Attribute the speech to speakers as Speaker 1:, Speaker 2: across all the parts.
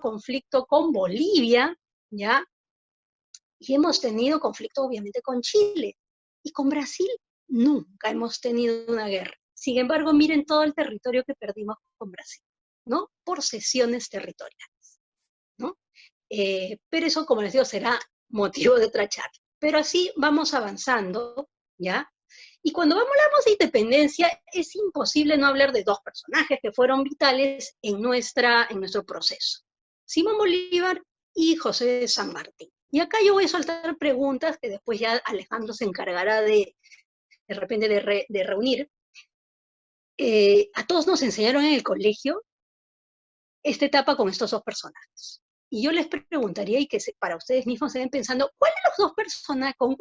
Speaker 1: conflicto con Bolivia, ¿ya? Y hemos tenido conflicto, obviamente, con Chile. Y con Brasil nunca hemos tenido una guerra. Sin embargo, miren todo el territorio que perdimos con Brasil, ¿no? Por cesiones territoriales, ¿no? Pero eso, como les digo, será motivo de otra charla. Pero así vamos avanzando, ¿ya? Y cuando hablamos de independencia, es imposible no hablar de dos personajes que fueron vitales en nuestro proceso. Simón Bolívar y José de San Martín. Y acá yo voy a soltar preguntas que después ya Alejandro se encargará de repente de reunir. A todos nos enseñaron en el colegio esta etapa con estos dos personajes. Y yo les preguntaría, y que para ustedes mismos se ven pensando, ¿cuál de los dos personajes, con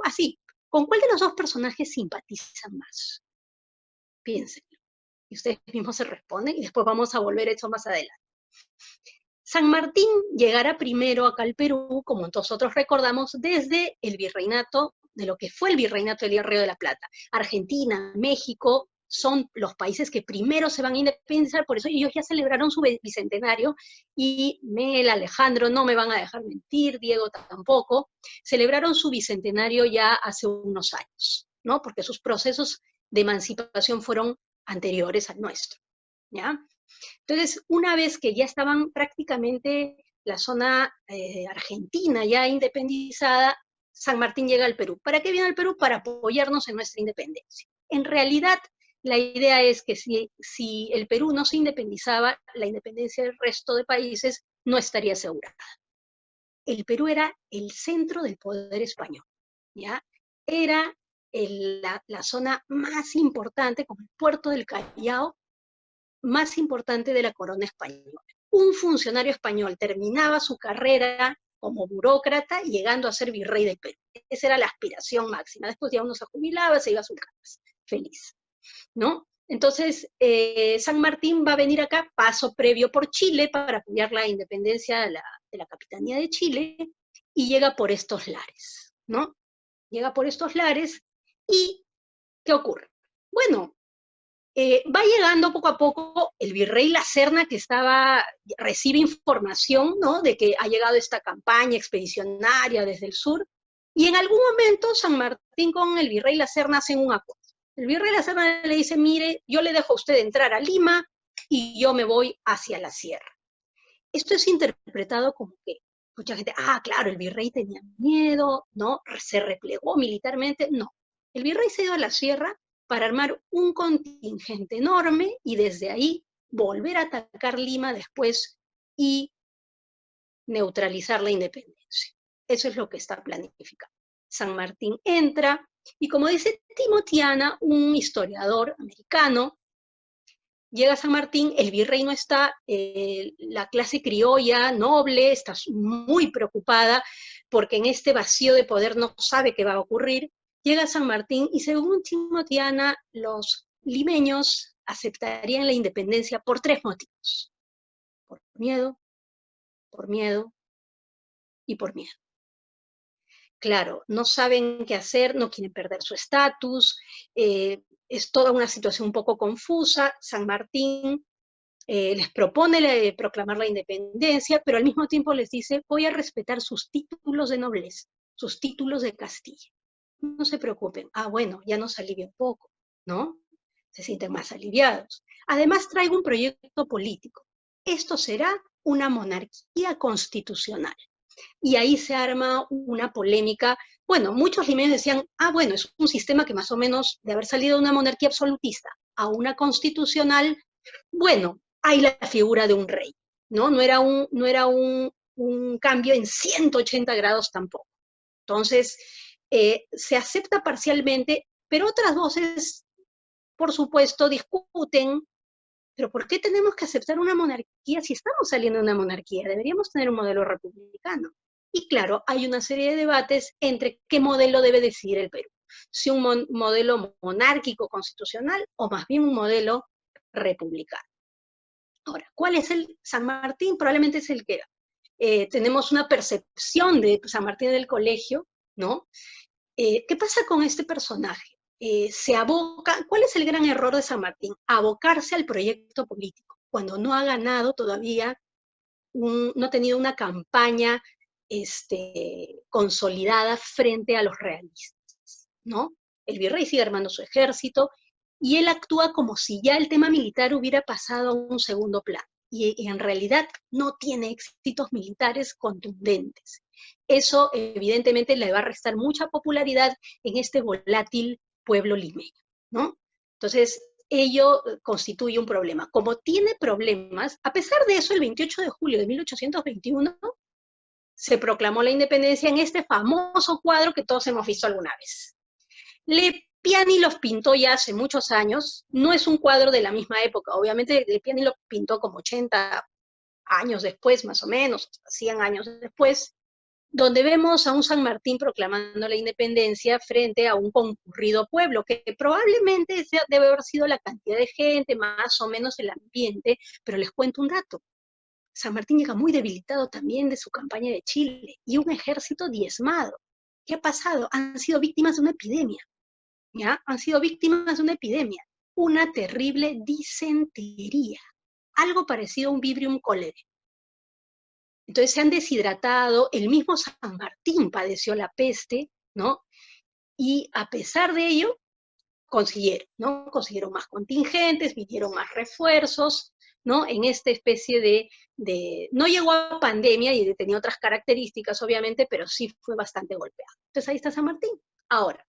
Speaker 1: cuál de los dos personajes simpatizan más? Piénsenlo. Y ustedes mismos se responden y después vamos a volver a eso más adelante. San Martín llegará primero acá al Perú, como nosotros recordamos, desde el virreinato, de lo que fue el virreinato del Río de la Plata. Argentina, México, son los países que primero se van a independizar, por eso ellos ya celebraron su bicentenario, y Mel, Alejandro, no me van a dejar mentir, Diego tampoco, celebraron su bicentenario ya hace unos años, ¿no? Porque sus procesos de emancipación fueron anteriores al nuestro, ¿ya? Entonces, una vez que ya estaban prácticamente la zona argentina ya independizada, San Martín llega al Perú. ¿Para qué viene al Perú? Para apoyarnos en nuestra independencia. En realidad, la idea es que si el Perú no se independizaba, la independencia del resto de países no estaría asegurada. El Perú era el centro del poder español, ¿ya? Era la zona más importante, como el puerto del Callao, más importante de la corona española. Un funcionario español terminaba su carrera como burócrata, llegando a ser virrey del Perú. Esa era la aspiración máxima. Después ya uno se jubilaba, se iba a su casa, feliz, ¿no? Entonces, San Martín va a venir acá, paso previo por Chile, para apoyar la independencia de la Capitanía de Chile, y llega por estos lares, ¿no? Llega por estos lares, y ¿qué ocurre? Bueno, va llegando poco a poco el virrey La Serna, que recibe información, ¿no?, de que ha llegado esta campaña expedicionaria desde el sur, y en algún momento San Martín con el virrey La Serna hacen un acuerdo. El virrey La Serna le dice, mire, yo le dejo a usted entrar a Lima y yo me voy hacia la sierra. Esto es interpretado como que mucha gente, claro, el virrey tenía miedo, ¿no?, se replegó militarmente. No, el virrey se dio a la sierra para armar un contingente enorme y desde ahí volver a atacar Lima después y neutralizar la independencia. Eso es lo que está planificado. San Martín entra y, como dice Timotiana, un historiador americano, llega a San Martín, el virrey no está, la clase criolla, noble, está muy preocupada porque en este vacío de poder no sabe qué va a ocurrir. Llega a San Martín y, según Timotiana, los limeños aceptarían la independencia por 3 motivos. Por miedo y por miedo. Claro, no saben qué hacer, no quieren perder su estatus, es toda una situación un poco confusa. San Martín les propone proclamar la independencia, pero al mismo tiempo les dice, voy a respetar sus títulos de nobleza, sus títulos de Castilla. No se preocupen. Bueno, ya nos alivia un poco, ¿no? Se sienten más aliviados. Además, traigo un proyecto político. Esto será una monarquía constitucional. Y ahí se arma una polémica. Bueno, muchos limeños decían, bueno, es un sistema que más o menos, de haber salido de una monarquía absolutista a una constitucional, bueno, hay la figura de un rey, ¿no? No era un cambio en 180 grados tampoco. Entonces, se acepta parcialmente, pero otras voces, por supuesto, discuten, pero ¿por qué tenemos que aceptar una monarquía si estamos saliendo de una monarquía? Deberíamos tener un modelo republicano. Y claro, hay una serie de debates entre qué modelo debe decidir el Perú. Si un modelo monárquico constitucional o más bien un modelo republicano. Ahora, ¿cuál es el San Martín? Probablemente es el que tenemos una percepción de San Martín del colegio, ¿no? ¿Qué pasa con este personaje? Se aboca, ¿cuál es el gran error de San Martín? Abocarse al proyecto político, cuando no ha ganado todavía no ha tenido una campaña consolidada frente a los realistas, ¿no? El virrey sigue armando su ejército y él actúa como si ya el tema militar hubiera pasado a un segundo plano. Y en realidad no tiene éxitos militares contundentes. Eso evidentemente le va a restar mucha popularidad en este volátil pueblo limeño, ¿no? Entonces, ello constituye un problema. Como tiene problemas, a pesar de eso, el 28 de julio de 1821 se proclamó la independencia en este famoso cuadro que todos hemos visto alguna vez. Piani los pintó ya hace muchos años, no es un cuadro de la misma época, obviamente Piani lo pintó como 80 años después, más o menos, 100 años después, donde vemos a un San Martín proclamando la independencia frente a un concurrido pueblo, que probablemente debe haber sido la cantidad de gente, más o menos el ambiente, pero les cuento un dato. San Martín llega muy debilitado también de su campaña de Chile y un ejército diezmado. ¿Qué ha pasado? Han sido víctimas de una epidemia. ¿Ya? Han sido víctimas de una epidemia, una terrible disentería, algo parecido a un Vibrio cholerae. Entonces se han deshidratado, el mismo San Martín padeció la peste, ¿no? Y a pesar de ello, consiguieron, ¿no? Consiguieron más contingentes, vinieron más refuerzos, ¿no? En esta especie no llegó a pandemia y tenía otras características, obviamente, pero sí fue bastante golpeado. Entonces ahí está San Martín. Ahora,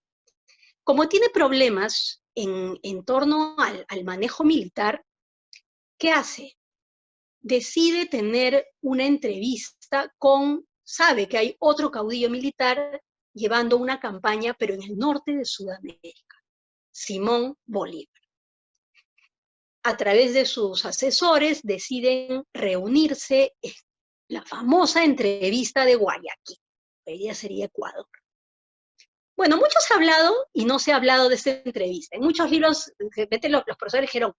Speaker 1: como tiene problemas en torno al manejo militar, ¿qué hace? Decide tener una entrevista sabe que hay otro caudillo militar llevando una campaña, pero en el norte de Sudamérica, Simón Bolívar. A través de sus asesores deciden reunirse en la famosa entrevista de Guayaquil, hoy día sería Ecuador. Bueno, mucho se ha hablado y no se ha hablado de esta entrevista. En muchos libros, los profesores dijeron,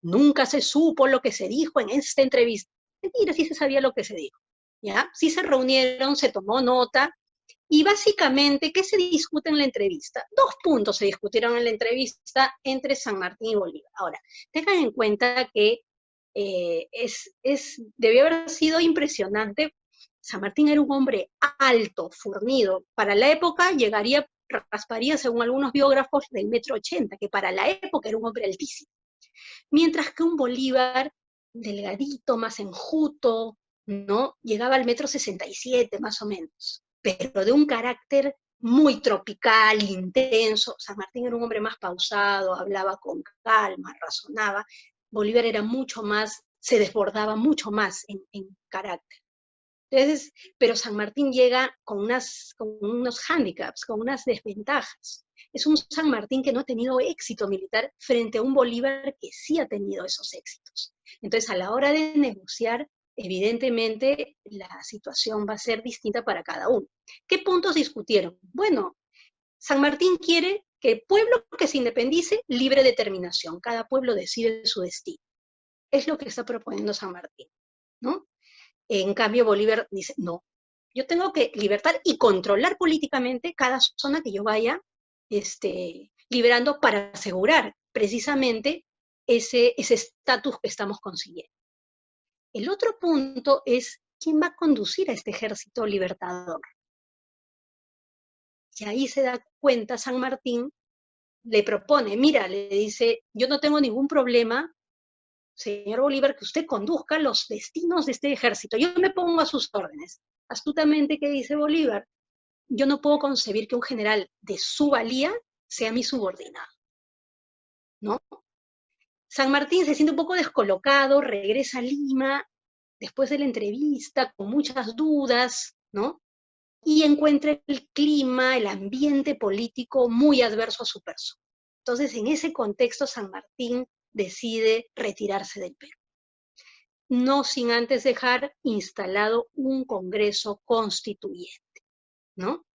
Speaker 1: nunca se supo lo que se dijo en esta entrevista. Mentira, sí se sabía lo que se dijo, ¿ya? Sí se reunieron, se tomó nota, y básicamente, ¿qué se discute en la entrevista? 2 puntos se discutieron en la entrevista entre San Martín y Bolívar. Ahora, tengan en cuenta que debió haber sido impresionante. San Martín era un hombre alto, fornido. Para la época rasparía, según algunos biógrafos, del 1,80 m, que para la época era un hombre altísimo. Mientras que un Bolívar delgadito, más enjuto, ¿no? Llegaba al 1,67 m más o menos, pero de un carácter muy tropical, intenso. San Martín era un hombre más pausado, hablaba con calma, razonaba. Bolívar era mucho más, se desbordaba mucho más en carácter. Entonces, pero San Martín llega con unos hándicaps, con unas desventajas. Es un San Martín que no ha tenido éxito militar frente a un Bolívar que sí ha tenido esos éxitos. Entonces, a la hora de negociar, evidentemente la situación va a ser distinta para cada uno. ¿Qué puntos discutieron? Bueno, San Martín quiere que el pueblo que se independice, libre determinación. Cada pueblo decide su destino. Es lo que está proponiendo San Martín, ¿no? En cambio, Bolívar dice, no, yo tengo que libertar y controlar políticamente cada zona que yo vaya liberando para asegurar precisamente ese estatus que estamos consiguiendo. El otro punto es, ¿quién va a conducir a este ejército libertador? Y ahí se da cuenta San Martín, le propone, mira, le dice, yo no tengo ningún problema, señor Bolívar, que usted conduzca los destinos de este ejército. Yo me pongo a sus órdenes. Astutamente, ¿qué dice Bolívar? Yo no puedo concebir que un general de su valía sea mi subordinado, ¿no? San Martín se siente un poco descolocado, regresa a Lima después de la entrevista con muchas dudas, ¿no? Y encuentra el clima, el ambiente político muy adverso a su persona. Entonces, en ese contexto, San Martín decide retirarse del Perú, no sin antes dejar instalado un Congreso Constituyente, ¿no?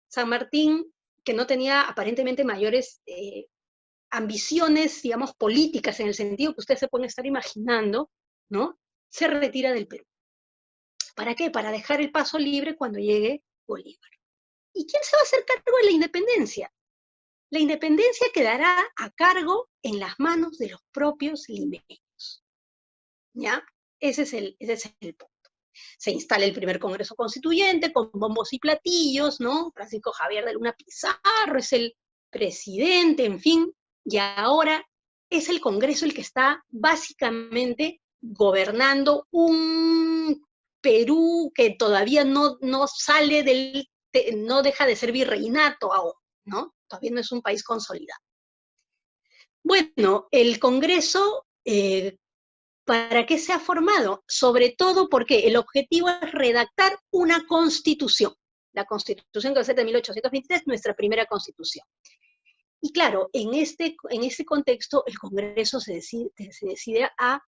Speaker 1: San Martín, que no tenía aparentemente mayores ambiciones, digamos, políticas en el sentido que ustedes se pueden estar imaginando, ¿no? Se retira del Perú. ¿Para qué? Para dejar el paso libre cuando llegue Bolívar. ¿Y quién se va a hacer cargo de la independencia? La independencia quedará a cargo en las manos de los propios limeños, ¿ya? Ese es el punto. Se instala el primer Congreso Constituyente con bombos y platillos, ¿no? Francisco Javier de Luna Pizarro es el presidente, en fin, y ahora es el Congreso el que está básicamente gobernando un Perú que todavía no sale no deja de ser virreinato aún, ¿no? Todavía no es un país consolidado. Bueno, el Congreso, ¿para qué se ha formado? Sobre todo porque el objetivo es redactar una constitución. La Constitución que va a ser de 1823, nuestra primera constitución. Y claro, en este contexto, el Congreso se decide a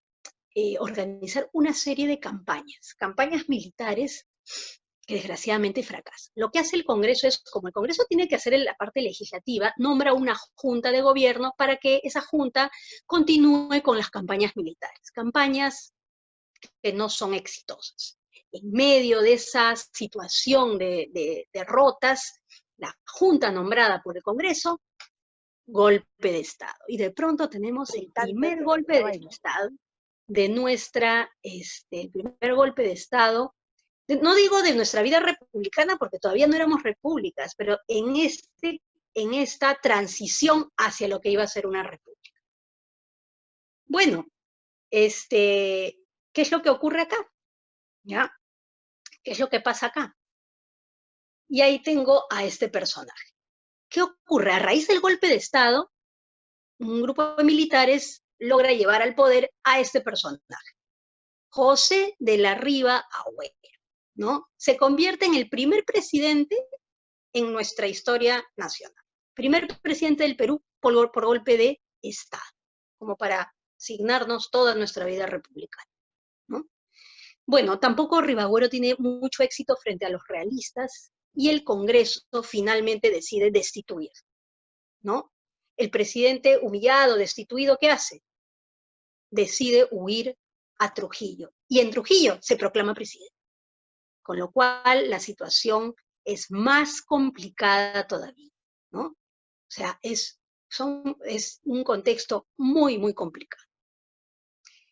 Speaker 1: organizar una serie de campañas militares que desgraciadamente fracasan. Lo que hace el Congreso es, como el Congreso tiene que hacer la parte legislativa, nombra una junta de gobierno para que esa junta continúe con las campañas militares, campañas que no son exitosas. En medio de esa situación de derrotas, la junta nombrada por el Congreso, golpe de Estado. Y de pronto tenemos el primer golpe de Estado de nuestra, el primer golpe de Estado, no digo de nuestra vida republicana porque todavía no éramos repúblicas, pero en esta transición hacia lo que iba a ser una república. Bueno, ¿qué es lo que ocurre acá? ¿Ya? ¿Qué es lo que pasa acá? Y ahí tengo a este personaje. ¿Qué ocurre? A raíz del golpe de Estado, un grupo de militares logra llevar al poder a este personaje, José de la Riva Agüero, ¿no? Se convierte en el primer presidente en nuestra historia nacional. Primer presidente del Perú por golpe de Estado, como para asignarnos toda nuestra vida republicana, ¿no? Bueno, tampoco Ribagüero tiene mucho éxito frente a los realistas y el Congreso finalmente decide destituir, ¿no? El presidente humillado, destituido, ¿qué hace? Decide huir a Trujillo. Y en Trujillo se proclama presidente. Con lo cual la situación es más complicada todavía, ¿no? O sea, es un contexto muy, muy complicado.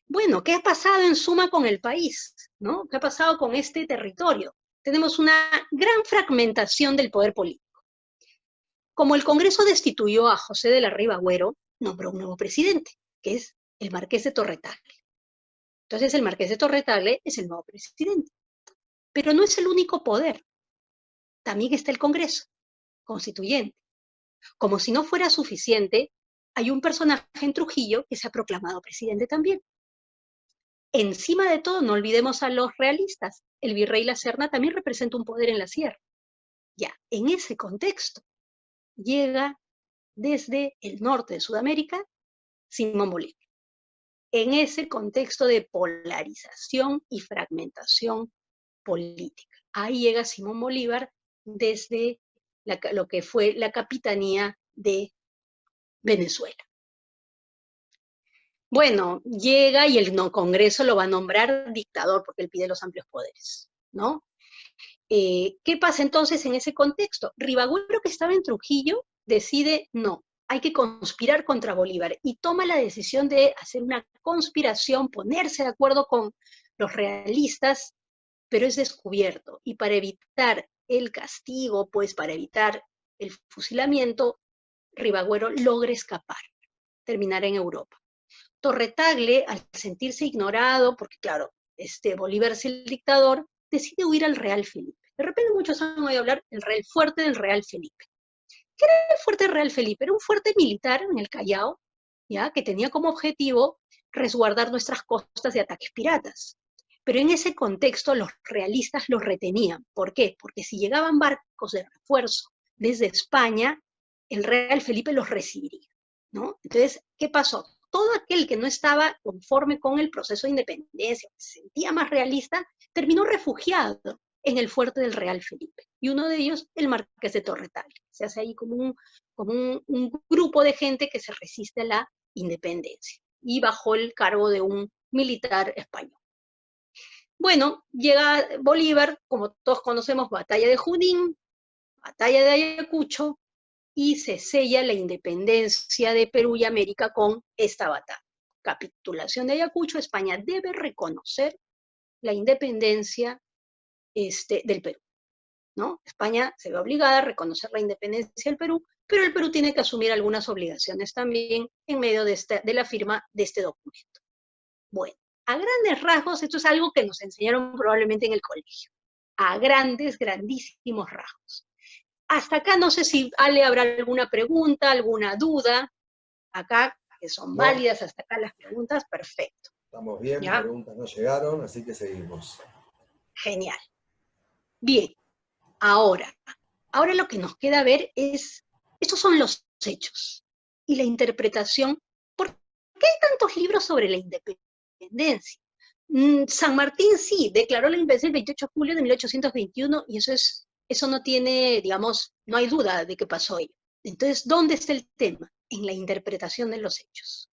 Speaker 1: Bueno, ¿qué ha pasado en suma con el país? ¿No? ¿Qué ha pasado con este territorio? Tenemos una gran fragmentación del poder político. Como el Congreso destituyó a José de la Riva Agüero, nombró un nuevo presidente, que es el Marqués de Torretagle. Entonces el Marqués de Torretagle es el nuevo presidente. Pero no es el único poder. También está el Congreso Constituyente. Como si no fuera suficiente, hay un personaje en Trujillo que se ha proclamado presidente también. Encima de todo, no olvidemos a los realistas. El virrey La Serna también representa un poder en la sierra. Ya, en ese contexto, llega desde el norte de Sudamérica Simón Bolívar. En ese contexto de polarización y fragmentación política. Ahí llega Simón Bolívar desde lo que fue la capitanía de Venezuela. Bueno, llega y el Congreso lo va a nombrar dictador porque él pide los amplios poderes, ¿no? ¿Qué pasa entonces en ese contexto? Ribagüero, que estaba en Trujillo, decide, no, hay que conspirar contra Bolívar y toma la decisión de hacer una conspiración, ponerse de acuerdo con los realistas, pero es descubierto. Y para evitar el castigo, pues para evitar el fusilamiento, Ribagüero logra escapar, terminar en Europa. Torretagle, al sentirse ignorado, porque claro, Bolívar es el dictador, decide huir al Real Felipe. De repente muchos han oído hablar del fuerte del Real Felipe. ¿Qué era el fuerte del Real Felipe? Era un fuerte militar en el Callao, ¿ya? Que tenía como objetivo resguardar nuestras costas de ataques piratas. Pero en ese contexto los realistas los retenían. ¿Por qué? Porque si llegaban barcos de refuerzo desde España, el Real Felipe los recibiría, ¿no? Entonces, ¿qué pasó? Todo aquel que no estaba conforme con el proceso de independencia, se sentía más realista, terminó refugiado en el fuerte del Real Felipe. Y uno de ellos, el Marqués de Torretagle. Se hace ahí como un grupo de gente que se resiste a la independencia y bajo el cargo de un militar español. Bueno, llega Bolívar, como todos conocemos, batalla de Junín, batalla de Ayacucho, y se sella la independencia de Perú y América con esta batalla. Capitulación de Ayacucho, España debe reconocer la independencia del Perú, ¿no? España se ve obligada a reconocer la independencia del Perú, pero el Perú tiene que asumir algunas obligaciones también en medio de la firma de este documento. Bueno, a grandes rasgos, esto es algo que nos enseñaron probablemente en el colegio, a grandísimos rasgos. Hasta acá no sé si Ale habrá alguna pregunta, alguna duda, acá, que son
Speaker 2: No,
Speaker 1: válidas hasta acá las preguntas, perfecto.
Speaker 2: estamos bien,
Speaker 1: ¿Ya?
Speaker 2: preguntas no llegaron, así que seguimos.
Speaker 1: Genial. Bien, ahora lo que nos queda ver es, estos son los hechos y la interpretación. ¿Por qué hay tantos libros sobre la independencia? San Martín sí, declaró la independencia el 28 de julio de 1821 y eso no tiene, digamos, no hay duda de que pasó ello. Entonces, ¿dónde está el tema? En la interpretación de los hechos.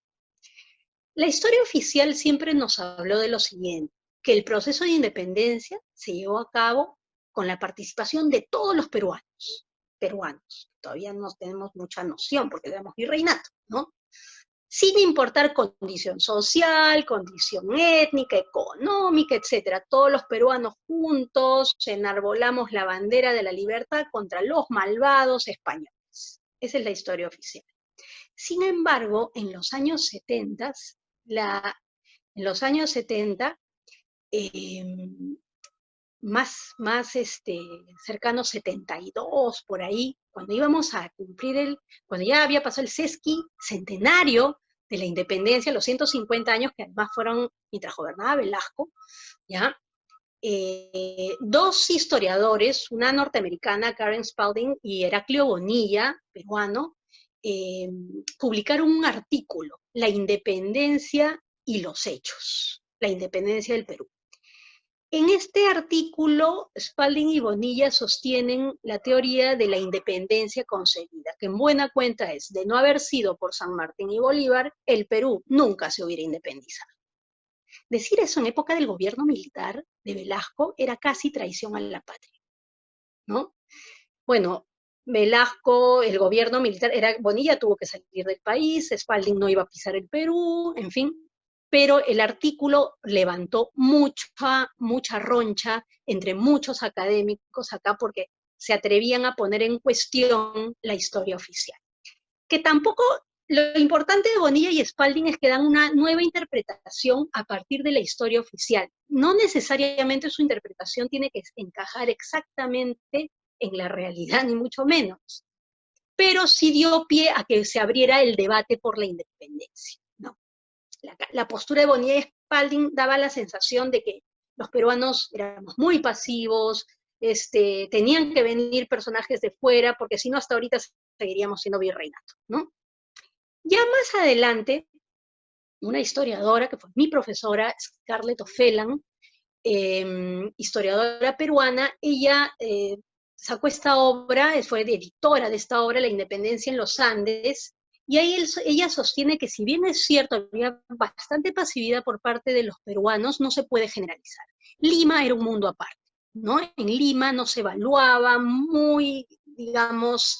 Speaker 1: La historia oficial siempre nos habló de lo siguiente, que el proceso de independencia se llevó a cabo con la participación de todos los peruanos. Todavía no tenemos mucha noción porque éramos virreinato, ¿no? Sin importar condición social, condición étnica, económica, etcétera. Todos los peruanos juntos enarbolamos la bandera de la libertad contra los malvados españoles. Esa es la historia oficial. Sin embargo, en los años 70, en los años 70, eh, más cercanos 72, por ahí, cuando íbamos a cumplir cuando ya había pasado el sesqui centenario de la independencia, los 150 años, que además fueron mientras gobernaba Velasco, ¿ya? Dos historiadores, una norteamericana, Karen Spalding, y Heraclio Bonilla, peruano, publicaron un artículo, La independencia y los hechos, la independencia del Perú. En este artículo, Spalding y Bonilla sostienen la teoría de la independencia concebida, que en buena cuenta es, de no haber sido por San Martín y Bolívar, el Perú nunca se hubiera independizado. Decir eso en época del gobierno militar de Velasco era casi traición a la patria, ¿no? Bueno, Velasco, el gobierno militar, Bonilla tuvo que salir del país, Spalding no iba a pisar el Perú, en fin, pero el artículo levantó mucha roncha entre muchos académicos acá porque se atrevían a poner en cuestión la historia oficial. Que tampoco, lo importante de Bonilla y Spalding es que dan una nueva interpretación a partir de la historia oficial. No necesariamente su interpretación tiene que encajar exactamente en la realidad, ni mucho menos, pero sí dio pie a que se abriera el debate por la independencia, ¿no? La postura de Bonilla y Spalding daba la sensación de que los peruanos éramos muy pasivos, tenían que venir personajes de fuera, porque si no hasta ahorita seguiríamos siendo virreinato, ¿no? Ya más adelante, una historiadora que fue mi profesora, Scarlett O'Phelan, historiadora peruana, ella sacó esta obra, fue editora de esta obra, La independencia en los Andes, y ahí ella sostiene que si bien es cierto, había bastante pasividad por parte de los peruanos, no se puede generalizar. Lima era un mundo aparte, ¿no? En Lima no se evaluaba muy, digamos,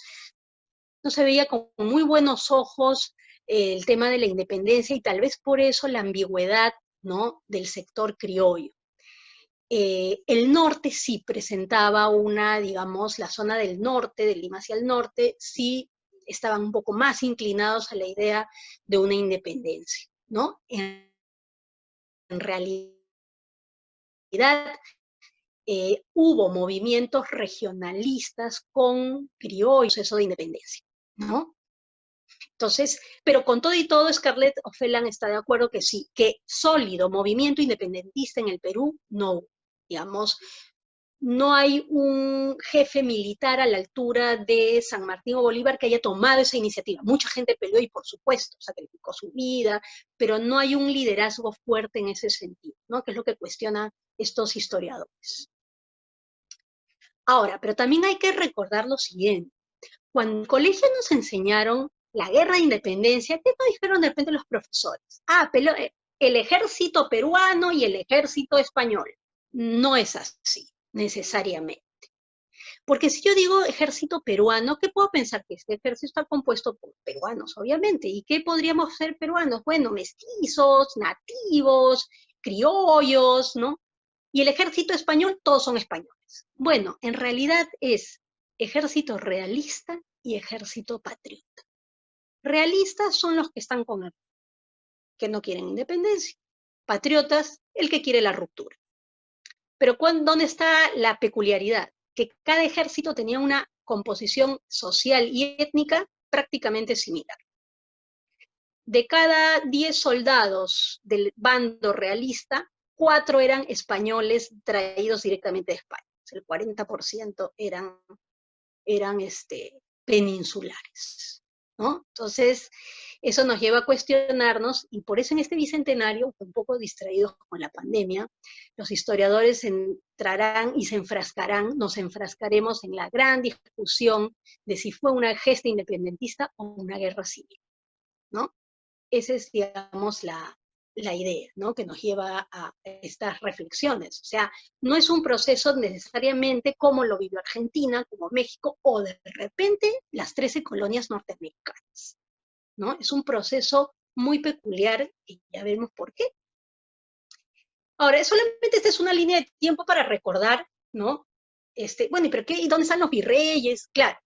Speaker 1: no se veía con muy buenos ojos el tema de la independencia y tal vez por eso la ambigüedad, ¿no?, del sector criollo. El norte sí presentaba digamos, la zona del norte, de Lima hacia el norte, sí estaban un poco más inclinados a la idea de una independencia, ¿no? En realidad, hubo movimientos regionalistas con criollos, eso de independencia, ¿no? Entonces, pero con todo y todo, Scarlett O'Phelan está de acuerdo que sí, que sólido movimiento independentista en el Perú no, digamos, no hay un jefe militar a la altura de San Martín o Bolívar que haya tomado esa iniciativa. Mucha gente peleó y, por supuesto, sacrificó su vida, pero no hay un liderazgo fuerte en ese sentido, ¿no? Que es lo que cuestionan estos historiadores. Ahora, pero también hay que recordar lo siguiente. Cuando en el colegio nos enseñaron la guerra de independencia, ¿qué nos dijeron de repente los profesores? El ejército peruano y el ejército español. No es así, necesariamente. Porque si yo digo ejército peruano, ¿qué puedo pensar? Que este ejército está compuesto por peruanos, obviamente. ¿Y qué podríamos ser peruanos? Bueno, mestizos, nativos, criollos, ¿no? Y el ejército español, todos son españoles. Bueno, en realidad es ejército realista y ejército patriota. Realistas son los que están con el que no quieren independencia. Patriotas, el que quiere la ruptura. Pero ¿dónde está la peculiaridad? Que cada ejército tenía una composición social y étnica prácticamente similar. De cada 10 soldados del bando realista, 4 eran españoles traídos directamente de España. El 40% eran peninsulares, ¿no? Entonces, eso nos lleva a cuestionarnos, y por eso en este bicentenario, un poco distraídos con la pandemia, los historiadores entrarán y nos enfrascaremos en la gran discusión de si fue una gesta independentista o una guerra civil, ¿no? Esa es, digamos, la idea, ¿no? Que nos lleva a estas reflexiones. O sea, no es un proceso necesariamente como lo vivió Argentina, como México, o de repente las 13 colonias norteamericanas, ¿no? Es un proceso muy peculiar y ya vemos por qué. Ahora, solamente esta es una línea de tiempo para recordar, ¿no? Bueno, ¿pero qué? ¿Y dónde están los virreyes? Claro,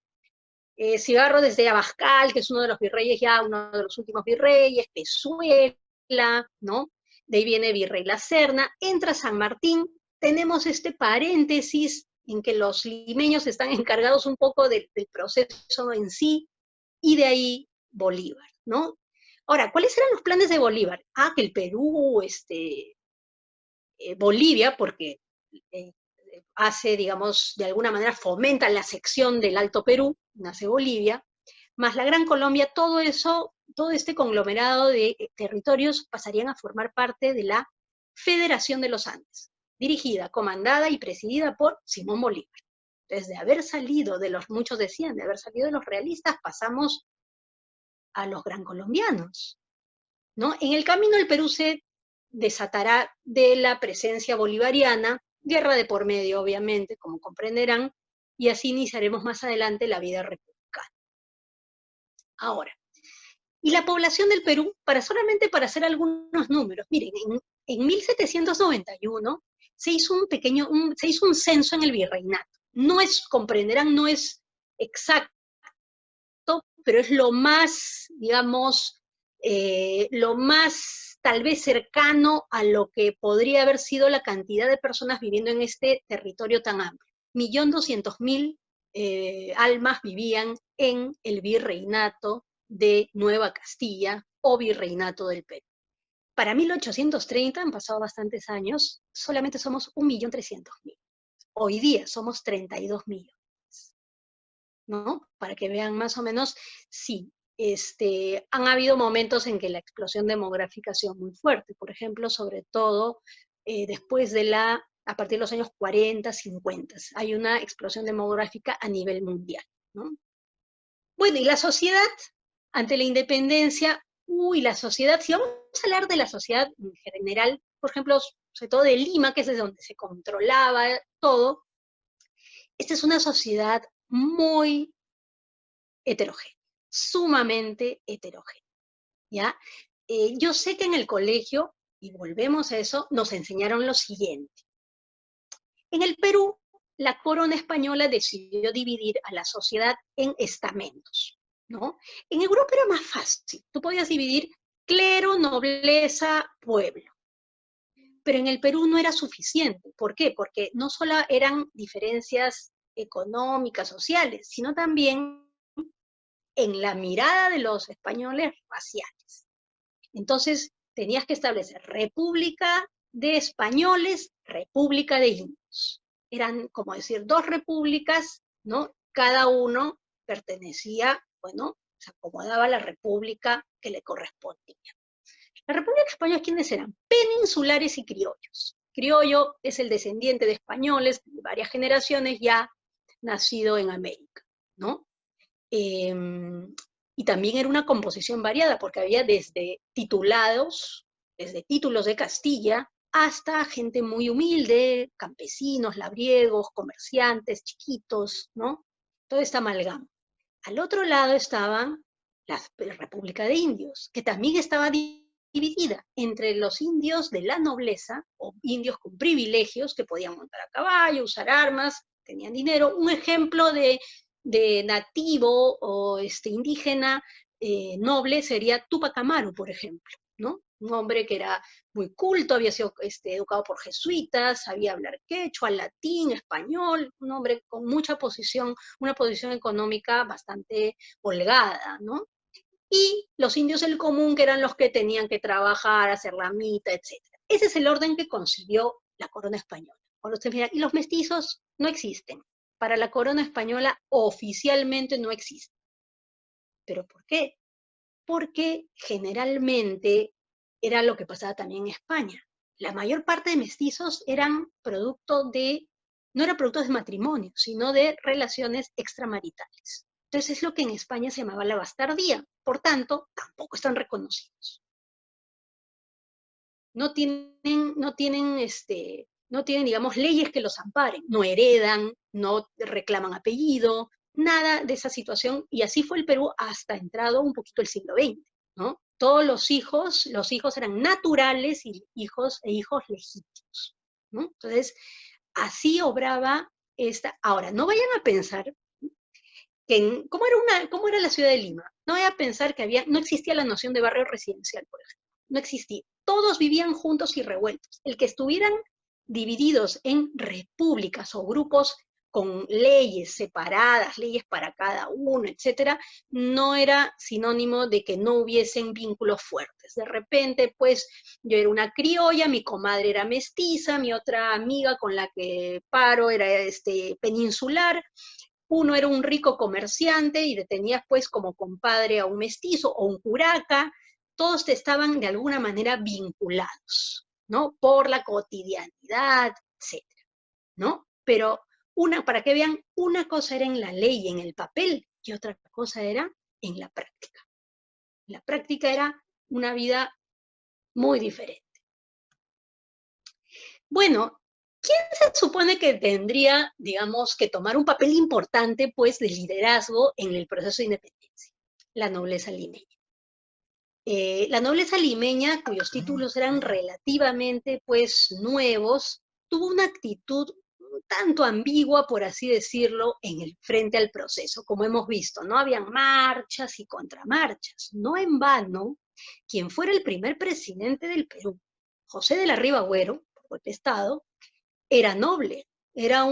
Speaker 1: Cigarro desde Abascal, que es uno de los virreyes ya, uno de los últimos virreyes, Pezuela, ¿no? De ahí viene Virrey La Serna, entra San Martín, tenemos este paréntesis en que los limeños están encargados un poco del proceso en sí, y de ahí Bolívar, ¿no? Ahora, ¿cuáles eran los planes de Bolívar? Que el Perú, Bolivia, porque eh, hace, digamos, de alguna manera fomenta la sección del Alto Perú, nace Bolivia, más la Gran Colombia, todo eso, todo este conglomerado de territorios pasarían a formar parte de la Federación de los Andes, dirigida, comandada y presidida por Simón Bolívar. Entonces, de haber salido de los, muchos decían, de haber salido de los realistas, pasamos a los gran colombianos, ¿no? En el camino el Perú se desatará de la presencia bolivariana, guerra de por medio, obviamente, como comprenderán, y así iniciaremos más adelante la vida republicana. Ahora, y la población del Perú, solamente para hacer algunos números, miren, en 1791 se hizo se hizo un censo en el virreinato. No es, comprenderán, no es exacto, pero es lo más, digamos, lo más tal vez cercano a lo que podría haber sido la cantidad de personas viviendo en este territorio tan amplio. 1.200.000 almas vivían en el virreinato de Nueva Castilla o virreinato del Perú. Para 1830, han pasado bastantes años, solamente somos 1.300.000. Hoy día somos 32 millones. ¿No? Para que vean más o menos, sí, han habido momentos en que la explosión demográfica ha sido muy fuerte, por ejemplo, sobre todo después a partir de los años 40, 50, hay una explosión demográfica a nivel mundial, ¿no? Bueno, y la sociedad, ante la independencia, la sociedad, si vamos a hablar de la sociedad en general, por ejemplo, sobre todo de Lima, que es de donde se controlaba todo, esta es una sociedad muy heterogénea, sumamente heterogénea, ¿ya? Yo sé que en el colegio, y volvemos a eso, nos enseñaron lo siguiente. En el Perú, la corona española decidió dividir a la sociedad en estamentos, ¿no? En Europa era más fácil, tú podías dividir clero, nobleza, pueblo. Pero en el Perú no era suficiente. ¿Por qué? Porque no solo eran diferencias económicas, sociales, sino también en la mirada de los españoles raciales. Entonces, tenías que establecer república de españoles, república de indios. Eran, como decir, dos repúblicas, ¿no? Cada uno pertenecía, bueno, se acomodaba a la república que le correspondía. La república española, ¿quiénes eran? Peninsulares y criollos. Criollo es el descendiente de españoles de varias generaciones ya nacido en América, ¿no? Y también era una composición variada, porque había desde titulados, desde títulos de Castilla, hasta gente muy humilde, campesinos, labriegos, comerciantes, chiquitos, ¿no? Toda esta amalgama. Al otro lado estaban la República de Indios, que también estaba dividida entre los indios de la nobleza, o indios con privilegios, que podían montar a caballo, usar armas, tenían dinero. Un ejemplo de nativo o indígena noble sería Tupac Amaru, por ejemplo, ¿no? Un hombre que era muy culto, había sido educado por jesuitas, sabía hablar quechua, latín, español, un hombre con mucha posición, una posición económica bastante holgada, ¿no? Y los indios del común, que eran los que tenían que trabajar, hacer la mita, etc. Ese es el orden que concibió la corona española. Y los mestizos no existen. Para la corona española oficialmente no existen. ¿Pero por qué? Porque generalmente era lo que pasaba también en España. La mayor parte de mestizos eran no eran productos de matrimonio, sino de relaciones extramaritales. Entonces es lo que en España se llamaba la bastardía. Por tanto, tampoco están reconocidos. No tienen, digamos, leyes que los amparen. No heredan, no reclaman apellido, nada de esa situación. Y así fue el Perú hasta entrado un poquito el siglo XX, ¿no? Todos los hijos eran naturales y hijos legítimos, ¿no? Entonces, así obraba esta. Ahora, no vayan a pensar ¿cómo era la ciudad de Lima? No vayan a pensar que no existía la noción de barrio residencial, por ejemplo. No existía. Todos vivían juntos y revueltos. El que estuvieran divididos en repúblicas o grupos con leyes separadas, leyes para cada uno, etcétera, no era sinónimo de que no hubiesen vínculos fuertes. De repente, pues, yo era una criolla, mi comadre era mestiza, mi otra amiga con la que paro era peninsular, uno era un rico comerciante y tenías pues como compadre a un mestizo o un curaca, todos estaban de alguna manera vinculados, ¿no? Por la cotidianidad, etcétera, ¿no? Pero para que vean, una cosa era en la ley, en el papel, y otra cosa era en la práctica. La práctica era una vida muy diferente. Bueno, ¿quién se supone que tendría, digamos, que tomar un papel importante, pues, de liderazgo en el proceso de independencia? La nobleza limeña. La nobleza limeña, cuyos títulos eran relativamente, pues, nuevos, tuvo una actitud un tanto ambigua, por así decirlo, frente al proceso, como hemos visto, ¿no? Habían marchas y contramarchas. No en vano, quien fuera el primer presidente del Perú, José de la Riva Agüero, por golpe de Estado, era noble, era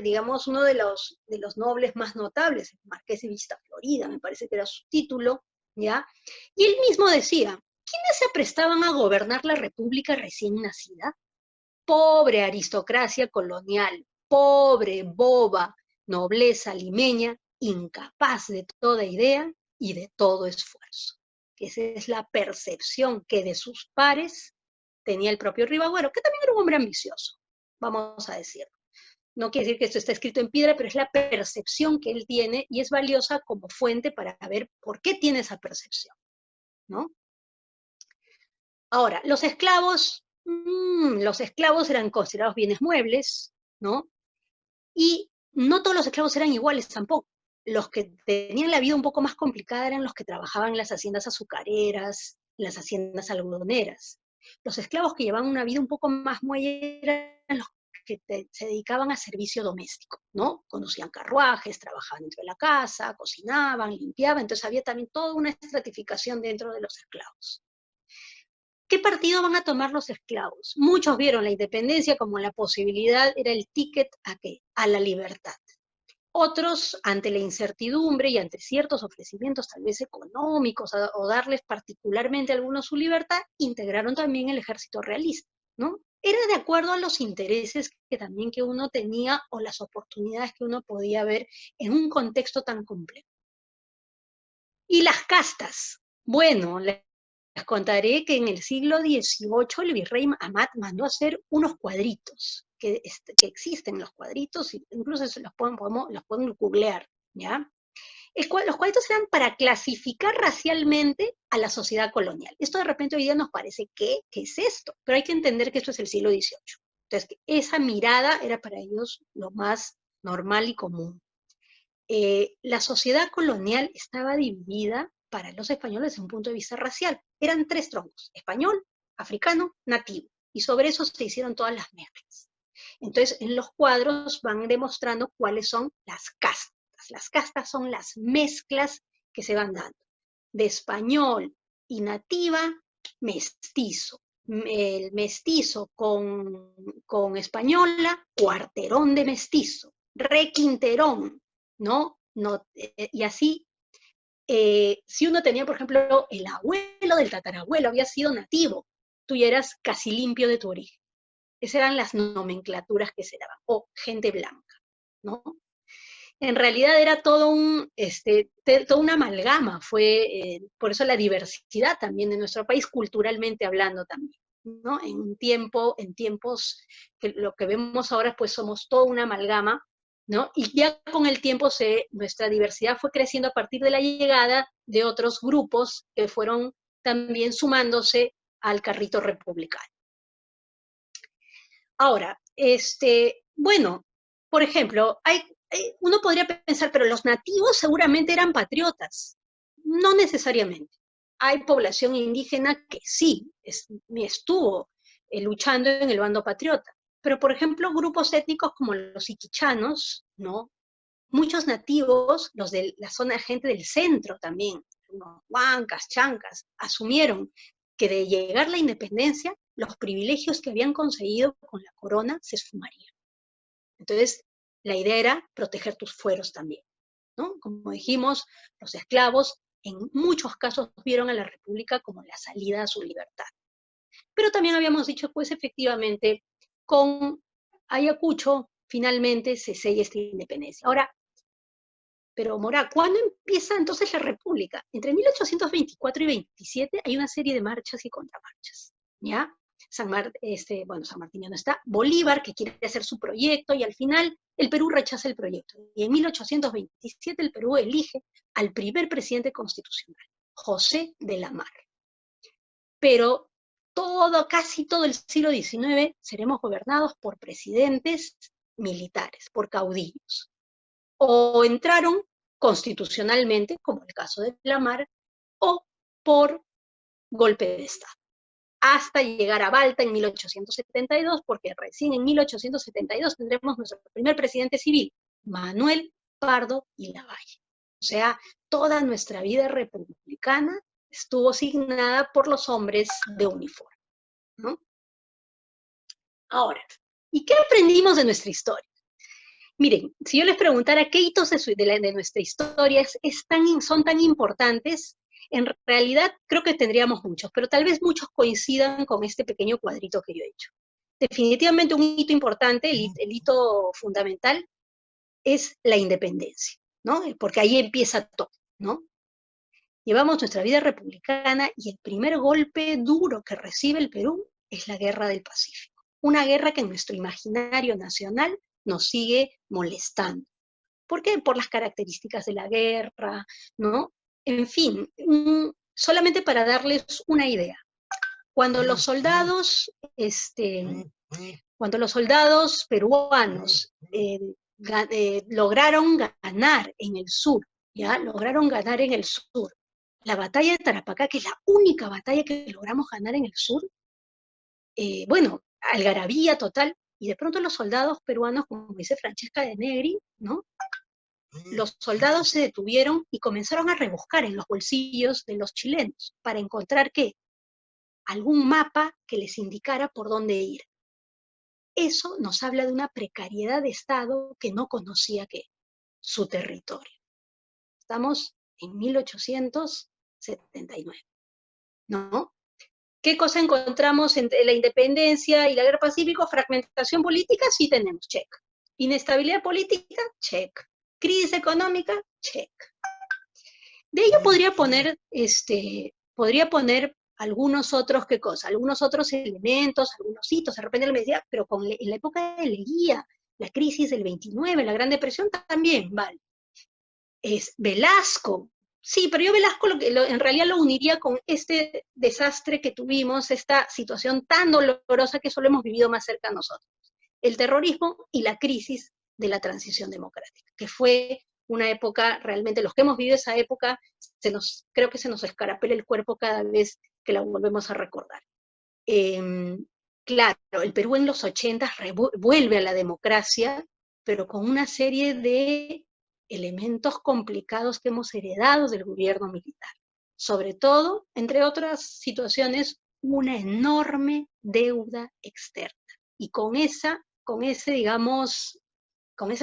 Speaker 1: digamos, uno de los nobles más notables, el Marqués de Vista Florida, me parece que era su título, ¿ya? Y él mismo decía, ¿quiénes se aprestaban a gobernar la república recién nacida? Pobre aristocracia colonial, pobre, boba, nobleza limeña, incapaz de toda idea y de todo esfuerzo. Esa es la percepción que de sus pares tenía el propio Ribagüero, que también era un hombre ambicioso, vamos a decirlo. No quiere decir que esto está escrito en piedra, pero es la percepción que él tiene y es valiosa como fuente para ver por qué tiene esa percepción, ¿no? Ahora, los esclavos eran considerados bienes muebles, ¿no? Y no todos los esclavos eran iguales tampoco. Los que tenían la vida un poco más complicada eran los que trabajaban en las haciendas azucareras, en las haciendas algodoneras. Los esclavos que llevaban una vida un poco más muelle eran los que se dedicaban a servicio doméstico, ¿no? Conducían carruajes, trabajaban dentro de la casa, cocinaban, limpiaban, entonces había también toda una estratificación dentro de los esclavos. ¿Qué partido van a tomar los esclavos? Muchos vieron la independencia como la posibilidad, era el ticket ¿a qué? A la libertad. Otros, ante la incertidumbre y ante ciertos ofrecimientos tal vez económicos o darles particularmente a algunos su libertad, integraron también el ejército realista, ¿no? Era de acuerdo a los intereses que uno tenía o las oportunidades que uno podía ver en un contexto tan complejo. Y las castas. Bueno, les contaré que en el siglo XVIII el virrey Amat mandó a hacer unos cuadritos, que existen los cuadritos, incluso los pueden googlear, ¿ya? Los cuadritos eran para clasificar racialmente a la sociedad colonial. Esto de repente hoy día nos parece, ¿qué es esto? Pero hay que entender que esto es el siglo XVIII. Entonces, esa mirada era para ellos lo más normal y común. La sociedad colonial estaba dividida para los españoles desde un punto de vista racial. Eran 3 troncos: español, africano, nativo. Y sobre eso se hicieron todas las mezclas. Entonces, en los cuadros van demostrando cuáles son las castas. Las castas son las mezclas que se van dando. De español y nativa, mestizo. El mestizo con española, cuarterón de mestizo. Requinterón, ¿no? Y así, si uno tenía, por ejemplo, el abuelo del tatarabuelo había sido nativo, tú ya eras casi limpio de tu origen. Esas eran las nomenclaturas que se daban, o gente blanca, ¿no? En realidad era todo toda una amalgama, por eso la diversidad también de nuestro país, culturalmente hablando también, ¿no? En tiempos que lo que vemos ahora, pues somos toda una amalgama, ¿no? Y ya con el tiempo nuestra diversidad fue creciendo a partir de la llegada de otros grupos que fueron también sumándose al carrito republicano. Ahora, bueno, por ejemplo, uno podría pensar, pero los nativos seguramente eran patriotas. No necesariamente. Hay población indígena que sí estuvo luchando en el bando patriota. Pero, por ejemplo, grupos étnicos como los iquichanos, ¿no? Muchos nativos, los de la zona, gente del centro también, unos huancas, chancas, asumieron que de llegar la independencia, los privilegios que habían conseguido con la corona se esfumarían. Entonces, la idea era proteger tus fueros también, ¿no? Como dijimos, los esclavos en muchos casos vieron a la República como la salida a su libertad. Pero también habíamos dicho, pues efectivamente, con Ayacucho finalmente se sella esta independencia. Ahora, pero Morá, ¿cuándo empieza entonces la República? Entre 1824 y 27 hay una serie de marchas y contramarchas, ¿ya? San Martín ya no está, Bolívar, que quiere hacer su proyecto, y al final el Perú rechaza el proyecto. Y en 1827 el Perú elige al primer presidente constitucional, José de la Mar. Pero casi todo el siglo XIX seremos gobernados por presidentes militares, por caudillos. O entraron constitucionalmente, como el caso de la Mar, o por golpe de Estado, hasta llegar a Balta en 1872, porque recién en 1872 tendremos nuestro primer presidente civil, Manuel Pardo y Lavalle. O sea, toda nuestra vida republicana estuvo signada por los hombres de uniforme, ¿no? Ahora, ¿y qué aprendimos de nuestra historia? Miren, si yo les preguntara qué hitos de nuestra historia son tan importantes, en realidad creo que tendríamos muchos, pero tal vez muchos coincidan con este pequeño cuadrito que yo he hecho. Definitivamente un hito importante, el hito fundamental, es la independencia, ¿no? Porque ahí empieza todo, ¿no? Llevamos nuestra vida republicana y el primer golpe duro que recibe el Perú es la Guerra del Pacífico. Una guerra que en nuestro imaginario nacional nos sigue molestando. ¿Por qué? Por las características de la guerra, ¿no? En fin, solamente para darles una idea. Cuando los soldados, peruanos lograron ganar en el sur, ¿ya? Lograron ganar en el sur. La batalla de Tarapacá, que es la única batalla que logramos ganar en el sur, bueno, algarabía total, y de pronto los soldados peruanos, como dice Francesca de Negri, ¿no? Los soldados se detuvieron y comenzaron a rebuscar en los bolsillos de los chilenos para encontrar, ¿qué? Algún mapa que les indicara por dónde ir. Eso nos habla de una precariedad de Estado que no conocía su territorio. Estamos en 1879, ¿no? ¿Qué cosa encontramos entre la independencia y la guerra Pacífico? Fragmentación política, sí tenemos, check. Inestabilidad política, check. Crisis económica, check. De ello podría poner algunos otros, ¿qué cosa? Algunos otros elementos, algunos hitos, de repente me decía, pero en la época de Leguía, la crisis del 29, la Gran Depresión también, vale. Es Velasco, sí, pero yo Velasco en realidad lo uniría con este desastre que tuvimos, esta situación tan dolorosa que solo hemos vivido más cerca a nosotros. El terrorismo y la crisis de la transición democrática, que fue una época, realmente los que hemos vivido esa época, creo que se nos escarapela el cuerpo cada vez que la volvemos a recordar. Claro, el Perú en los 80 vuelve a la democracia, pero con una serie de elementos complicados que hemos heredado del gobierno militar. Sobre todo, entre otras situaciones, una enorme deuda externa. Y con esa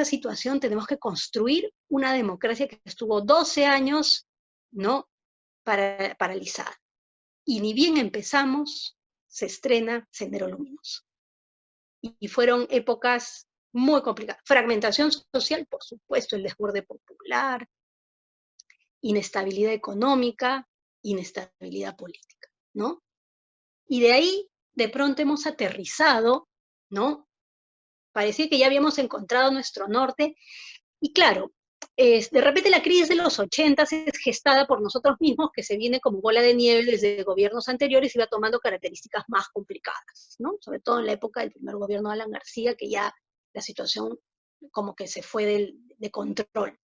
Speaker 1: situación tenemos que construir una democracia que estuvo 12 años, ¿no?, paralizada. Y ni bien empezamos, se estrena Sendero Luminoso. Y fueron épocas muy complicadas. Fragmentación social, por supuesto, el desborde popular, inestabilidad económica, inestabilidad política, ¿no? Y de ahí, de pronto hemos aterrizado, ¿no? Parecía que ya habíamos encontrado nuestro norte. Y claro, de repente la crisis de los 80 es gestada por nosotros mismos, que se viene como bola de nieve desde gobiernos anteriores y va tomando características más complicadas, ¿no? Sobre todo en la época del primer gobierno de Alan García, que ya la situación como que se fue de control.